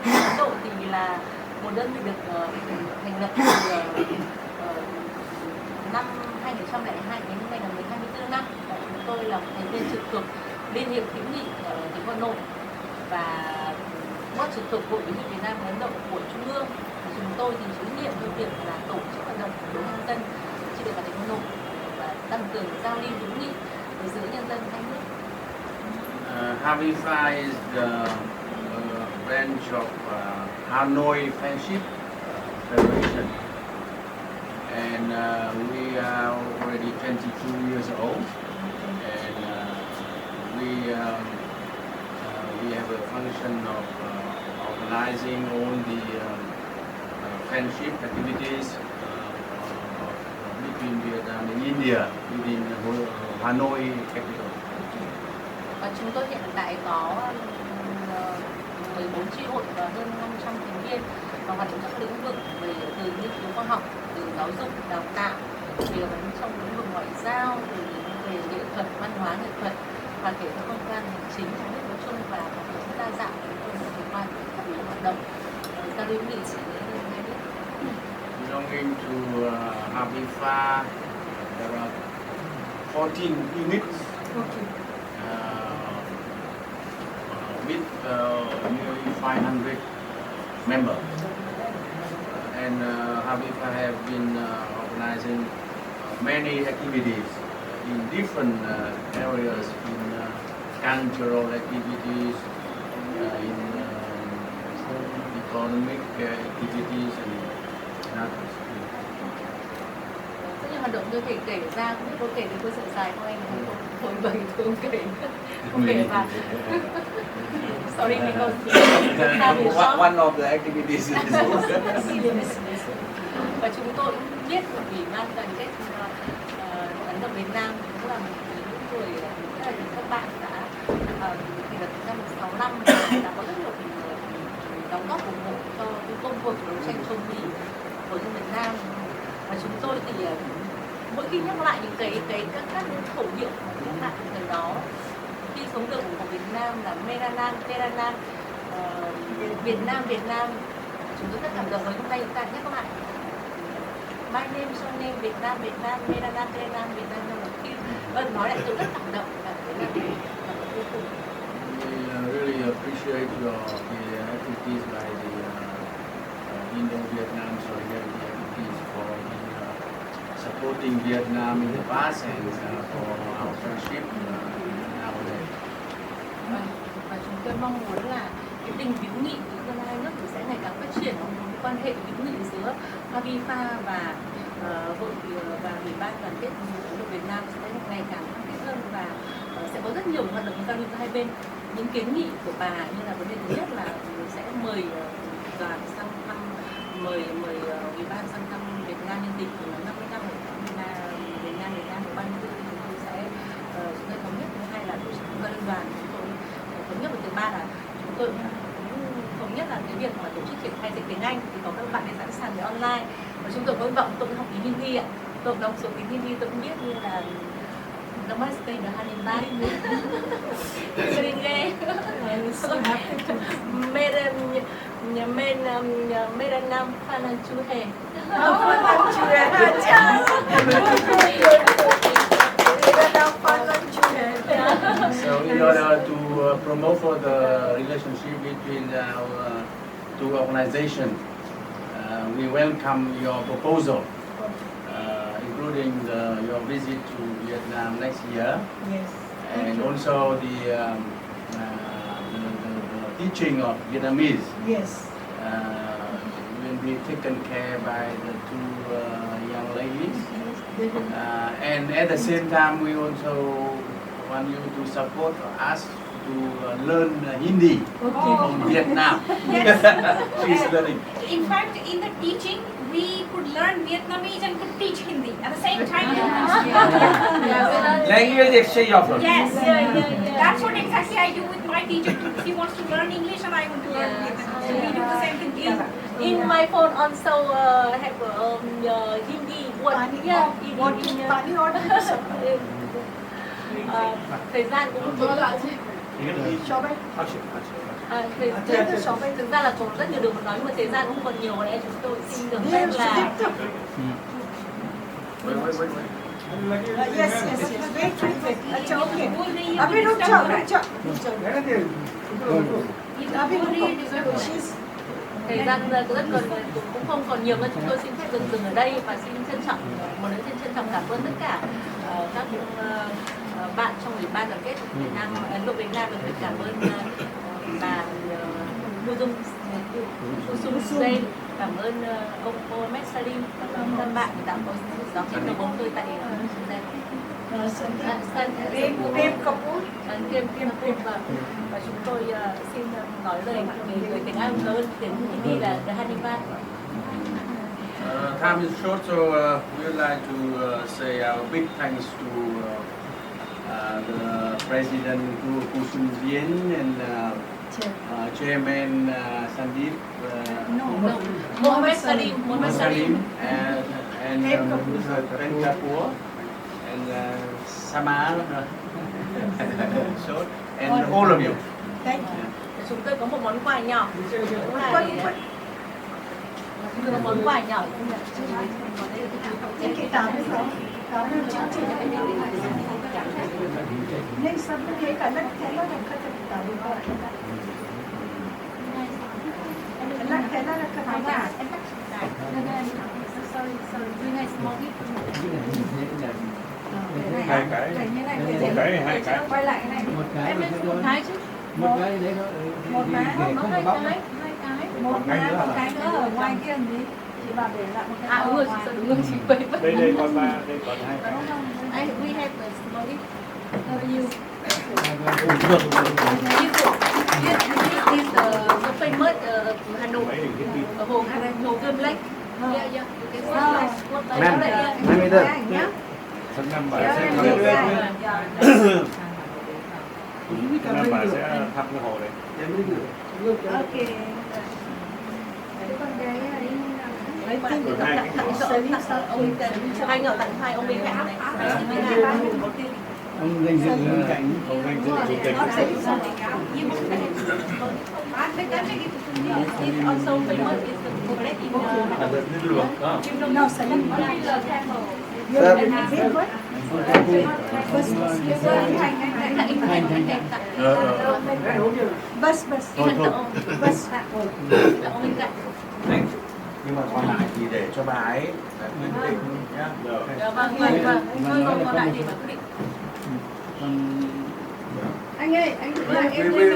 Ấn Độ thì là một đơn vị được thành lập từ năm 2002 đến nay là 24 năm. Chúng tôi là một thành viên trực thuộc Liên hiệp hữu nghị thành phố Hà Nội và bớt trực thuộc Hội hữu nghị Việt Nam và Ấn Độ của Trung ương. Chúng tôi thì chủ nhiệm trong việc là tổ chức hoạt động đối nhân dân trên địa bàn thành phố Hà Nội và tăng cường giao lưu hữu nghị giữa nhân dân hai nước. Havifa is the branch of Hanoi Friendship Federation, and we are already 22 years old, and we have a function of organizing all the friendship activities between Vietnam and India within Hanoi capital. Và chúng tôi hiện tại có 14 chi hội và hơn 500 thành viên và hoạt động các lĩnh vực về từ nghiên cứu khoa học, từ giáo dục, đào tạo, về trong lĩnh vực ngoại giao, từ về nghệ thuật, văn hóa nghệ thuật và kể cả công quan hành chính trong nước nói chung và hoạt động rất đa dạng của cơ quan các hoạt động giao lưu nghị sĩ hai nước. Belonging to Havifa, there are 14 units. With nearly 500 members, and Havifa have been organizing many activities in different areas, in cultural activities, in economic activities, and others. Rất nhiều hoạt động tôi thể kể ra, không biết có kể được cơ sở dài không anh? Hồi bày tôi không kể và sorry because one of the activities is và chúng tôi cũng biết một ủy ban đoàn kết Ấn Độ Việt Nam cũng là một người rất là các bạn đã thành lập năm 65 đã có rất nhiều đóng góp ủng hộ cho công cuộc đấu tranh chống Mỹ của Việt Nam, và chúng tôi thì mỗi khi nhắc lại những các khẩu hiệu nhắc lại từ đó, khi sống được của Việt Nam là Meranan, Teranan, Việt Nam, chúng tôi rất cảm động. Hôm nay chúng ta nhắc lại My name, so name, Việt Nam, Meranan, Teranan, Việt Nam, nhưng mà khi nói lại tôi rất cảm động. We really appreciate the activities by the Indo Vietnam Solidarity activities for supporting Vietnam in the past and for our friendship nowadays. Và chúng tôi mong muốn là cái tình hữu nghị giữa hai nước sẽ ngày càng phát triển, quan hệ hữu nghị giữa Havifa và hội và ủy ban đoàn kết Ấn Độ Việt Nam sẽ ngày càng phát triển hơn và sẽ có rất nhiều hoạt động giao lưu giữa hai bên. Những kiến nghị của bà như là vấn đề thứ nhất là sẽ mời đoàn sang thăm, mời ủy ban sang thăm Việt Nam nhân dịp 50 năm Việt Nam của ban thì chúng tôi sẽ thống nhất. Thứ hai là tổ chức giao lưu đoàn, chúng tôi thống nhất. Và thứ ba là chúng tôi cũng thống triển khai dịch tiếng Anh thì có các bạn ấy sẵn sàng để online. Và chúng tôi có hy vọng tôi học tiếng Hindi ạ. Tôi đọc số tiếng Hindi tôi cũng biết như là Namaste và Hanimbat. मेरा नाम Phan Lan Tu है. So in order to promote for the relationship between our two organizations, we welcome your proposal, including your visit to Vietnam next year. Yes. And also the teaching of Vietnamese Yes. will be taken care by the two young ladies. And at the same time, we also want you to support us to learn Hindi from Vietnam. Yes. She's learning. In fact, in the teaching, we could learn Vietnamese and could teach Hindi at the same time. Language exchange offer. Yes. That's what exactly I do with my teacher too. She wants to learn English and I want to learn Vietnamese. So we do the same thing together. In my phone also have Hindi word. Pani order. Thời gian cũng thực ra là còn rất nhiều điều muốn nói nhưng mà thời gian cũng còn nhiều, nên chúng tôi xin được phép là Yes. Wait. अच्छा okay. अभी रुक जाओ. अभी thời gian rất cần, cũng không còn nhiều nên chúng tôi xin phép dừng ở đây và xin một lần trân trọng cảm ơn tất cả các bạn trong Ủy ban đoàn kết Việt Nam, Ấn Độ Việt Nam, đặc biệt cảm ơn bà Kusum Sen, cảm ơn ông Mohamed Salim, cảm ơn các bạn đã có sự đón tiếp đầu bóng tôi tại Kem Kapoor. Và chúng tôi xin nói lời người tiếng Anh hơn, tiếng Hindi là The Hanimbat. Time is short, so we would like to say our big thanks to the President Kusum Sen and Chairman Sandip. Mohamed Salim. And Mr. Phan Kapoor and Sama. And all of you. Thank you. Chúng tôi có một món quà nhỏ. Một món quà nhỏ. नहीं सब लोग एक अलग थैला रखा था किताबों का. अलग थैला रखा था. Sorry, we have small gift. Hai cái. Quay lại cái này. Một cái. Một cái chứ. Một cái đấy nó Một cái không có Hai cái. một cái nữa ở ngoài kia làm gì? Chị bảo để lại một cái. À đúng rồi, chị quên mất. đây còn ba, đây còn hai cái. We have a small gift. You. This is the famous Hà Nội, Hồ Gươm Lake. Tháng 5 bà sẽ thăm cái hồ này. Okay. Hai nhỏ tặng hai ông bên cạnh này. Ông danh dự bên cạnh, ông danh dự chủ tịch. This also famous is the chocolate in No, Salim. Bus. Nhưng mà còn lại thì để cho bà ấy quyết định nhá. Vâng, còn lại thì bà quyết định. Anh ơi,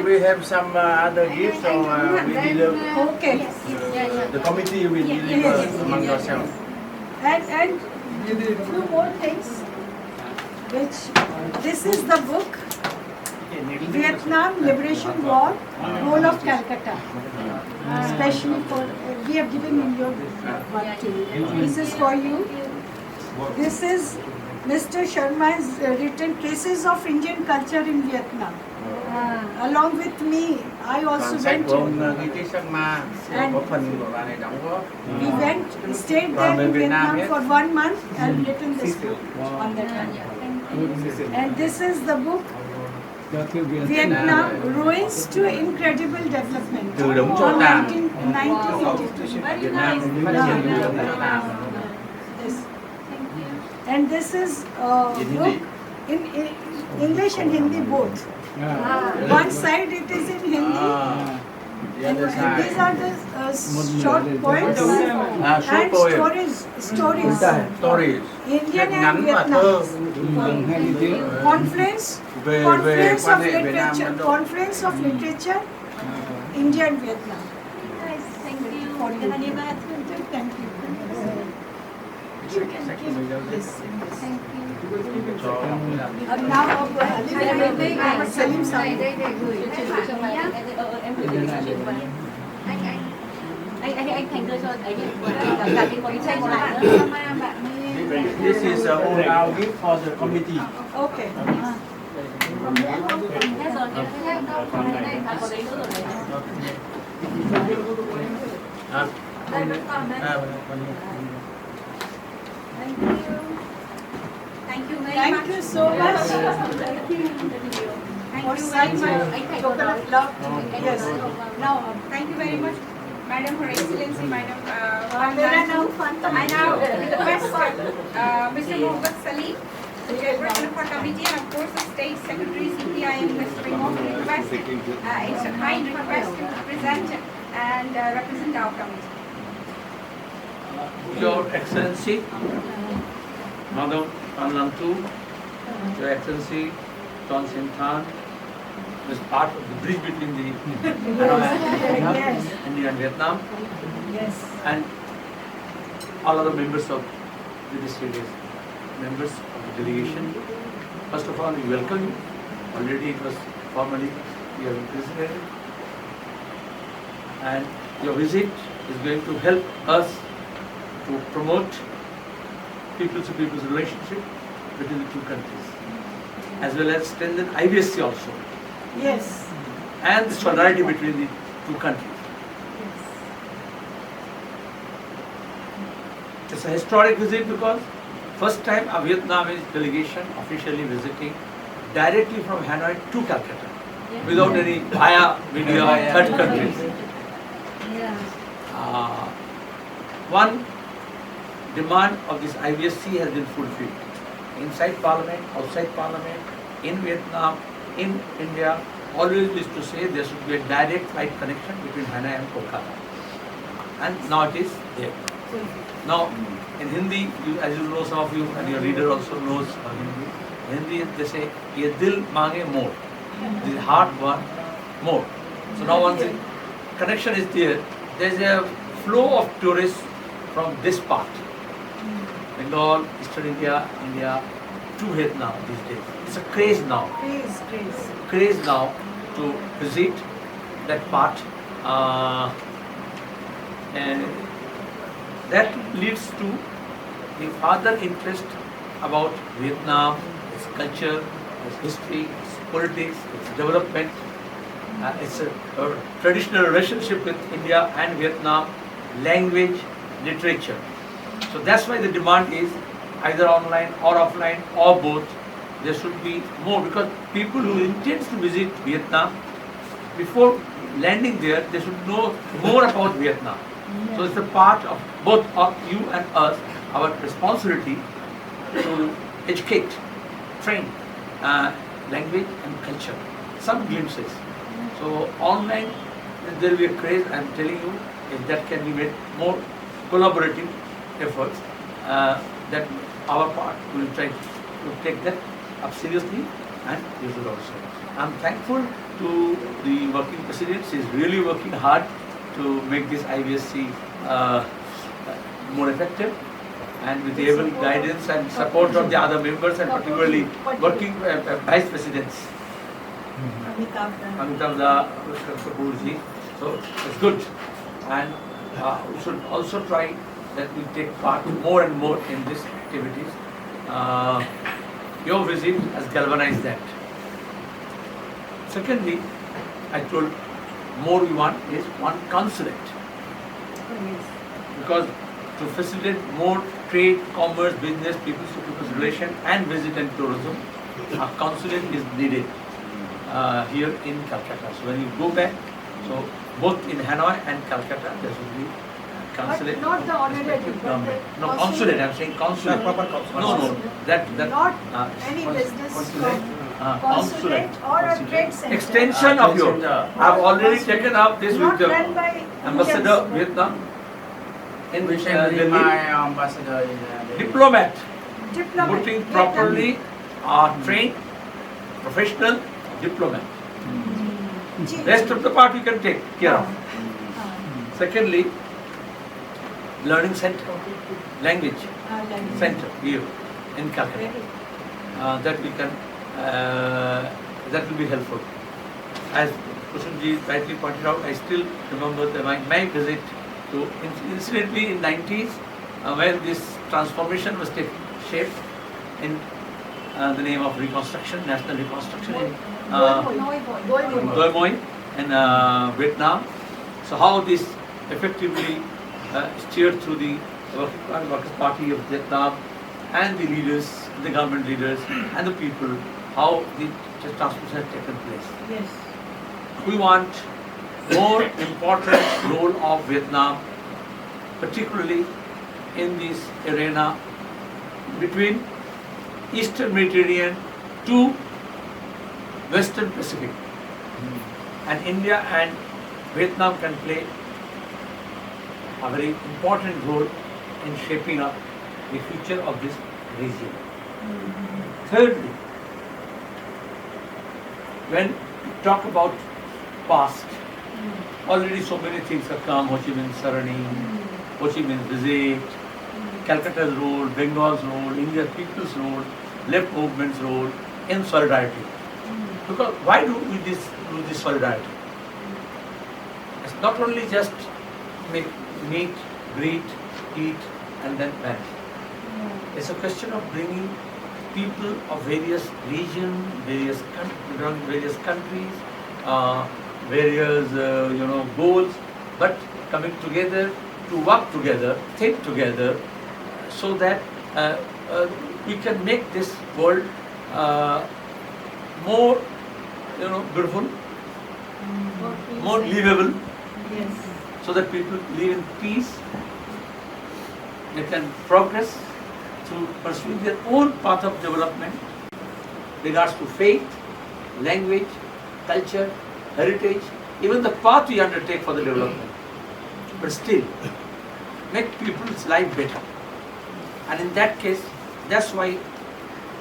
We have some other gifts, so we deliver. Okay. The committee will deliver among yourselves. And few more things, which this is the book, Vietnam Liberation War, Whole of Calcutta. Especially for, we have given in your work to you. This is for you. This is Mr. Sharma's written Cases of Indian Culture in Vietnam. Along with me, I also Đoàn sách went. của ông Giti Sakma có phần của đoàn này đóng góp. We went, stayed there in Vietnam for 1 month and written this book on that time. And this is the book, Vietnam Ruins to Incredible Development. Từ đống tro On tàn. 1982. Việt Nam phát triển từ đống tro tàn. Yes. And this is a book in English and Hindi both. One side it is in Hindi. The other side. These are the short poems and stories. Stories. Indian Ngắn and và thơ. Vietnam. Conference Về of quan hệ Việt Nam literature. Ấn Độ. Conference of literature. India and Vietnam. Thank you. Thank you. You can give this. Thank you. Now Salim Sahib. Đây để gửi cho mày em gửi cho chị anh Thành đưa cho ấy cả cái có cái tranh lại nữa. This is all our gift for the committee. Okay. Hết rồi, hết đâu, còn đây có đấy nữa rồi đấy. Đây vẫn còn đây. Thank you very Thank much. you so much. Thank you For very such much. token of love. Yes. No, thank you very much, Madam, Her Excellency, Madam Phan मेरा Lan नाम Tu. Phan I now request Mr. Mohammed Salim, the chairperson of our committee, and of course the State Secretary CPIM, Mr. Primon, to request, it's a kind request to present and represent our committee. Your Excellency, Madam Phan Lan Tu, Your Excellency, Ton Sin Than, is part of the bridge between the Yes. India and Vietnam, Yes. and all other members of the delegates, members of the delegation. First of all, we welcome you. Already it was formally you have been presented, and your visit is going to help us to promote people-to-people relationship between the two countries, as well as strengthen IBSC also, Yes. and the solidarity between the two countries. It's a historic visit because first time a Vietnamese delegation officially visiting directly from Hanoi to Calcutta, without any via third countries. One demand of this IBSC has been fulfilled. Inside Parliament, outside Parliament, in Vietnam, in India, always used to say there should be a direct flight connection between Hanoi and Kolkata. And now it is there. Now, in Hindi, as you know, some of you and your reader also knows Hindi. In Hindi, they say, "Ye dil mange more." The heart wants more. So now once the connection is there, there is a flow of tourists from this part, Bengal, Eastern India, to Vietnam these days. It's a craze now. Craze now to visit that part. And that leads to the further interest about Vietnam, its culture, its history, its politics, its development. It's a traditional relationship with India and Vietnam, language, literature. So that's why the demand is either online or offline or both. There should be more, because people who intend to visit Vietnam, before landing there, they should know more about Vietnam. So it's a part of both of you and us, our responsibility to educate, train language and culture. Some glimpses. So online, there will be a craze. I'm telling you, if that can be made more collaborative efforts, that our part will try to take that up seriously, and you should also. I'm thankful to the working president. She is really working hard to make this IBSC more effective, and with the able guidance and support of the other members, and particularly working vice presidents, Amitabh Kapoorji. So it's good, and we should also try that we take part more and more in these activities. Your visit has galvanized that. Secondly, I told more we want is one consulate. Because to facilitate more trade, commerce, business, people's to people's relation and visit and tourism, a consulate is needed here in Calcutta. So when you go back, so both in Hanoi and Calcutta, there should be consulate. But not the honorary. No, consulate. I'm saying consulate. Proper consulate. No, that Not any business consulate or a trade center. extension of your. I've already taken up this Not with the run by ambassador Indians. Vietnam. In which Recently, my ambassador in Delhi. diplomat Diplomat. putting Vietnam. properly trained professional diplomat. Gee. Rest of the part you can take care of. Secondly, learning center, language Language. center here in Calcutta. That we can that will be helpful. As Kusunji rightly pointed out, I still remember my visit to incidentally in 90s when this transformation was taking shape in the name of reconstruction, national reconstruction in Doi Moi in Vietnam. So how this effectively steered through the Workers' Party of Vietnam and the leaders, the government leaders and the people, how the transformation has taken place. Yes. We want more important role of Vietnam, particularly in this arena between Eastern Mediterranean to Western Pacific. And India and Vietnam can play a very important role in shaping up the future of this region. Thirdly, when we talk about past, already so many things have come: Ho Chi Minh's Sarani, Ho Chi Minh's visit, Calcutta's role, Bengal's role, India's people's role, left movement's role in solidarity. Because why do we do this solidarity? It's not only just make meet, greet, eat, and then vanish. It's a question of bringing people of various regions, various countries, various goals, but coming together to work together, think together, so that we can make this world more beautiful, more livable, Yes. so that people live in peace. They can progress to pursue their own path of development regards to faith, language, culture, heritage, even the path we undertake for the development. But still, make people's life better. And in that case, that's why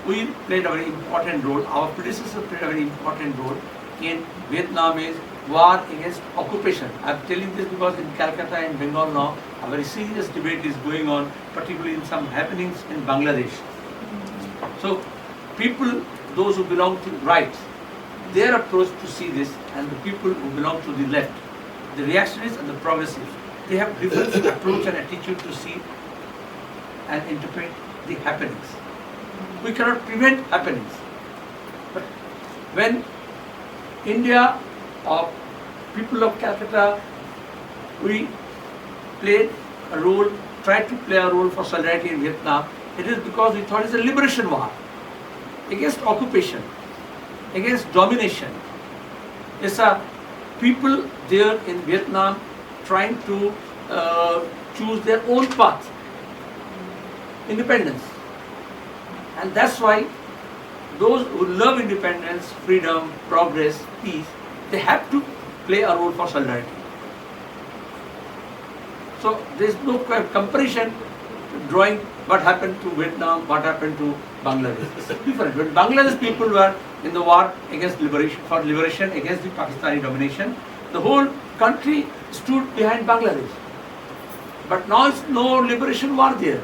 we played a very important role, our predecessors played a very important role in Vietnamese war against occupation. I'm telling this because in Calcutta and Bengal now, a very serious debate is going on, particularly in some happenings in Bangladesh. So people, those who belong to right, their approach to see this, and the people who belong to the left, the reactionaries and the progressives, they have different approach and attitude to see and interpret the happenings. We cannot prevent happenings. But when India or people of Calcutta, we played a role, tried to play a role for solidarity in Vietnam, it is because we thought it's a liberation war against occupation, against domination. It's a people there in Vietnam trying to choose their own path, independence. And that's why those who love independence, freedom, progress, peace, they have to play a role for solidarity. So there is no comparison drawing what happened to Vietnam, what happened to Bangladesh. It's different. When Bangladesh people were in the war against liberation against the Pakistani domination, the whole country stood behind Bangladesh. But now it's no liberation war there.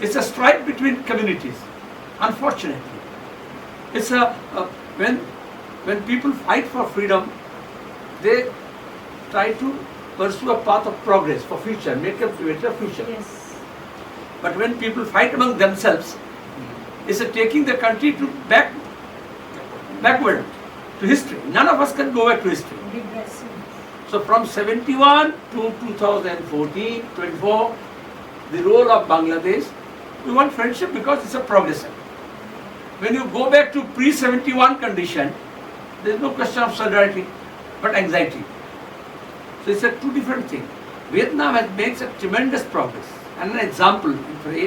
It's a strife between communities, unfortunately. It's when people fight for freedom, they try to pursue a path of progress for future, make a better future. Yes. But when people fight among themselves, it's taking the country to backward. to history. None of us can go back to history. So from 71 to 2014, 24, the role of Bangladesh, we want friendship because it's a progression. When you go back to pre-71 condition, there is no question of solidarity, but anxiety. So it's a two different things. Vietnam has made a tremendous progress. And an example,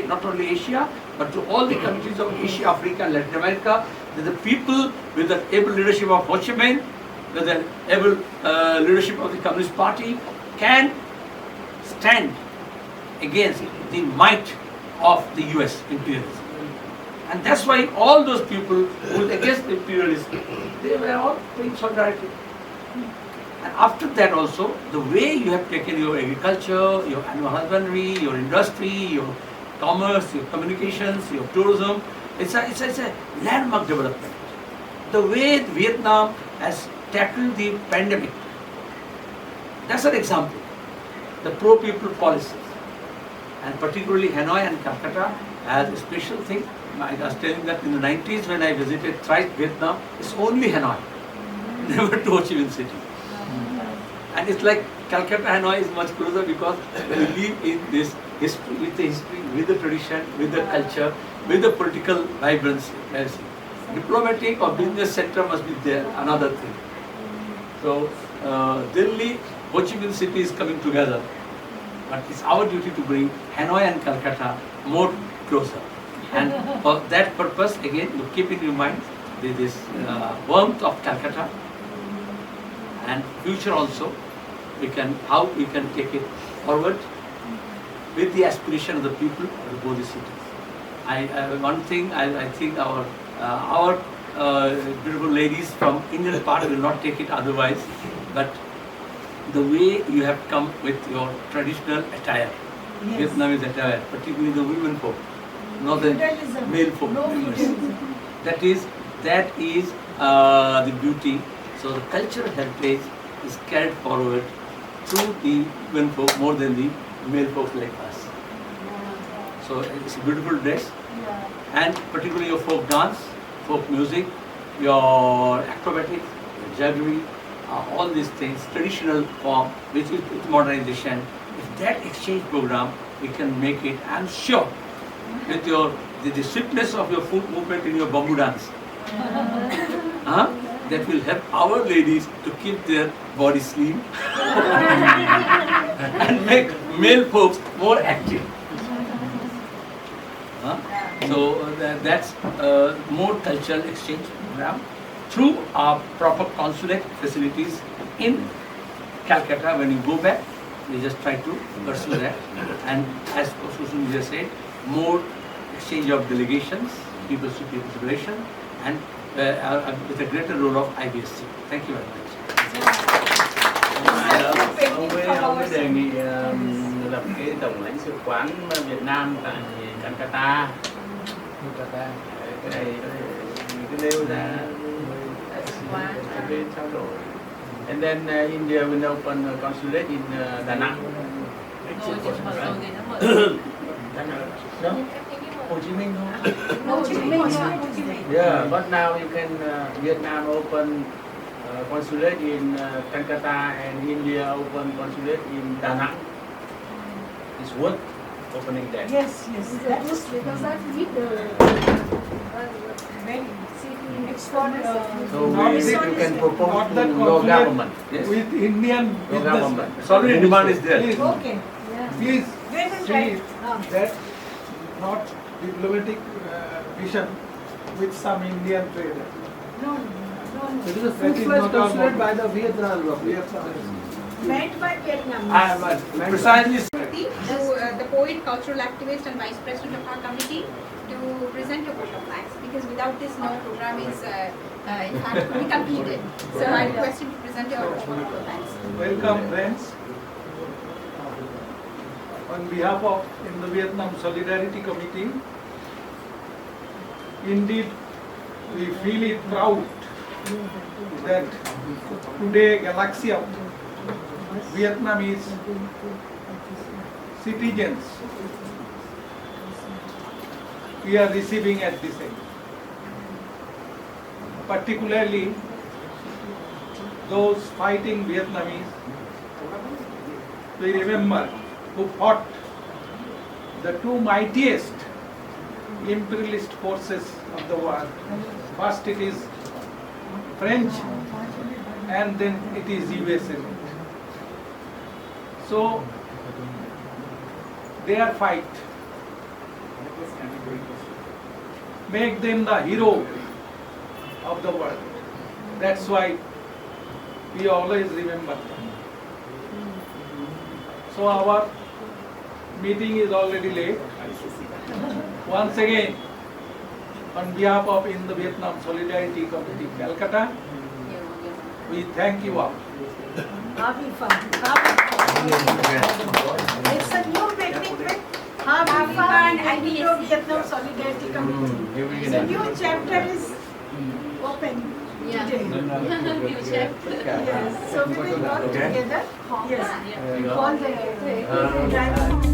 not only Asia, but to all the countries of Asia, Africa and Latin America, that the people with the able leadership of Ho Chi Minh, with the able leadership of the Communist Party, can stand against the might of the US imperialism. And that's why all those people who were against the imperialism, they were all doing solidarity. And after that also, the way you have taken your agriculture, your animal husbandry, your industry, your commerce, your communications, your tourism, it's a landmark development. The way Vietnam has tackled the pandemic, that's an example. The pro-people policies, and particularly Hanoi and Calcutta has a special thing. I was telling that in the 90s when I visited thrice Vietnam, it's only Hanoi, never to Ho Chi Minh City. And it's like Calcutta, Hanoi is much closer because we live in this history, with the tradition, with the culture, with the political vibrancy. Diplomatic or business center must be there, another thing. So Delhi, Ho Chi Minh City is coming together. But it's our duty to bring Hanoi and Calcutta more closer. And for that purpose, again, you keep in your mind this warmth of Calcutta, and future also, how we can take it forward with the aspiration of the people of both the cities. One thing I think our beautiful ladies from Indian part will not take it otherwise, but the way you have come with your traditional attire, Vietnamese attire, particularly the women folk, not the male folk. That is the beauty. So the cultural heritage is carried forward through the women folk more than the male folks like us. So it's a beautiful dress, and particularly your folk dance, folk music, your acrobatics, your jugglery, all these things, traditional form, which is modernization. If that exchange program, we can make it, I'm sure, with the swiftness of your foot movement in your bamboo dance, that will help our ladies to keep their body slim and make male folks more active. So that's more cultural exchange program through our proper consulate facilities in Calcutta. When you go back, we just try to pursue that. And as Susan just said, more exchange of delegations, people to people relation, and with a greater role of IBSC. Thank you very much. Ông mới đề nghị lập cái tổng lãnh sự quán Việt Nam tại Calcutta. Cái này cứ nêu ra cái trao đổi. And then India will open a consulate in Đà Nẵng. Ho Chi Minh thôi. Ho Chi Minh. Yeah, but now you can Vietnam open consulate in Calcutta and India open consulate in Da Nang. It's worth opening that. Yes. That is because that with the export. So we think you can propose to your government. Yes. With Indian Your government. Sorry, demand is there. Please, Okay. please Wait and see try. that not diplomatic vision with some Indian trader. No. It is a full-fledged consulate by the Vietnam. Meant by Vietnam. Precisely. The poet, cultural activist and vice president of our committee, to present a vote of thanks, because without this no program is in fact to be completed. So I request you to present your vote of thanks. Welcome, friends. On behalf of Indo Vietnam Solidarity Committee, indeed we feel it proud that today Galaxy of Vietnamese citizens we are receiving at this end. Particularly those fighting Vietnamese. We remember who fought the two mightiest imperialist forces of the world. First it is French and then it is USA. So their fight make them the hero of the world. That's why we always remember them. So our meeting is already late. Once again, on behalf of Indo Vietnam Solidarity Committee, Calcutta, we thank you all. Happy fun. It's a new beginning with Happy Fun and Indo Vietnam Solidarity Committee. The new chapter is open today. New chapter. Yes. So we will work together. Yes. We call the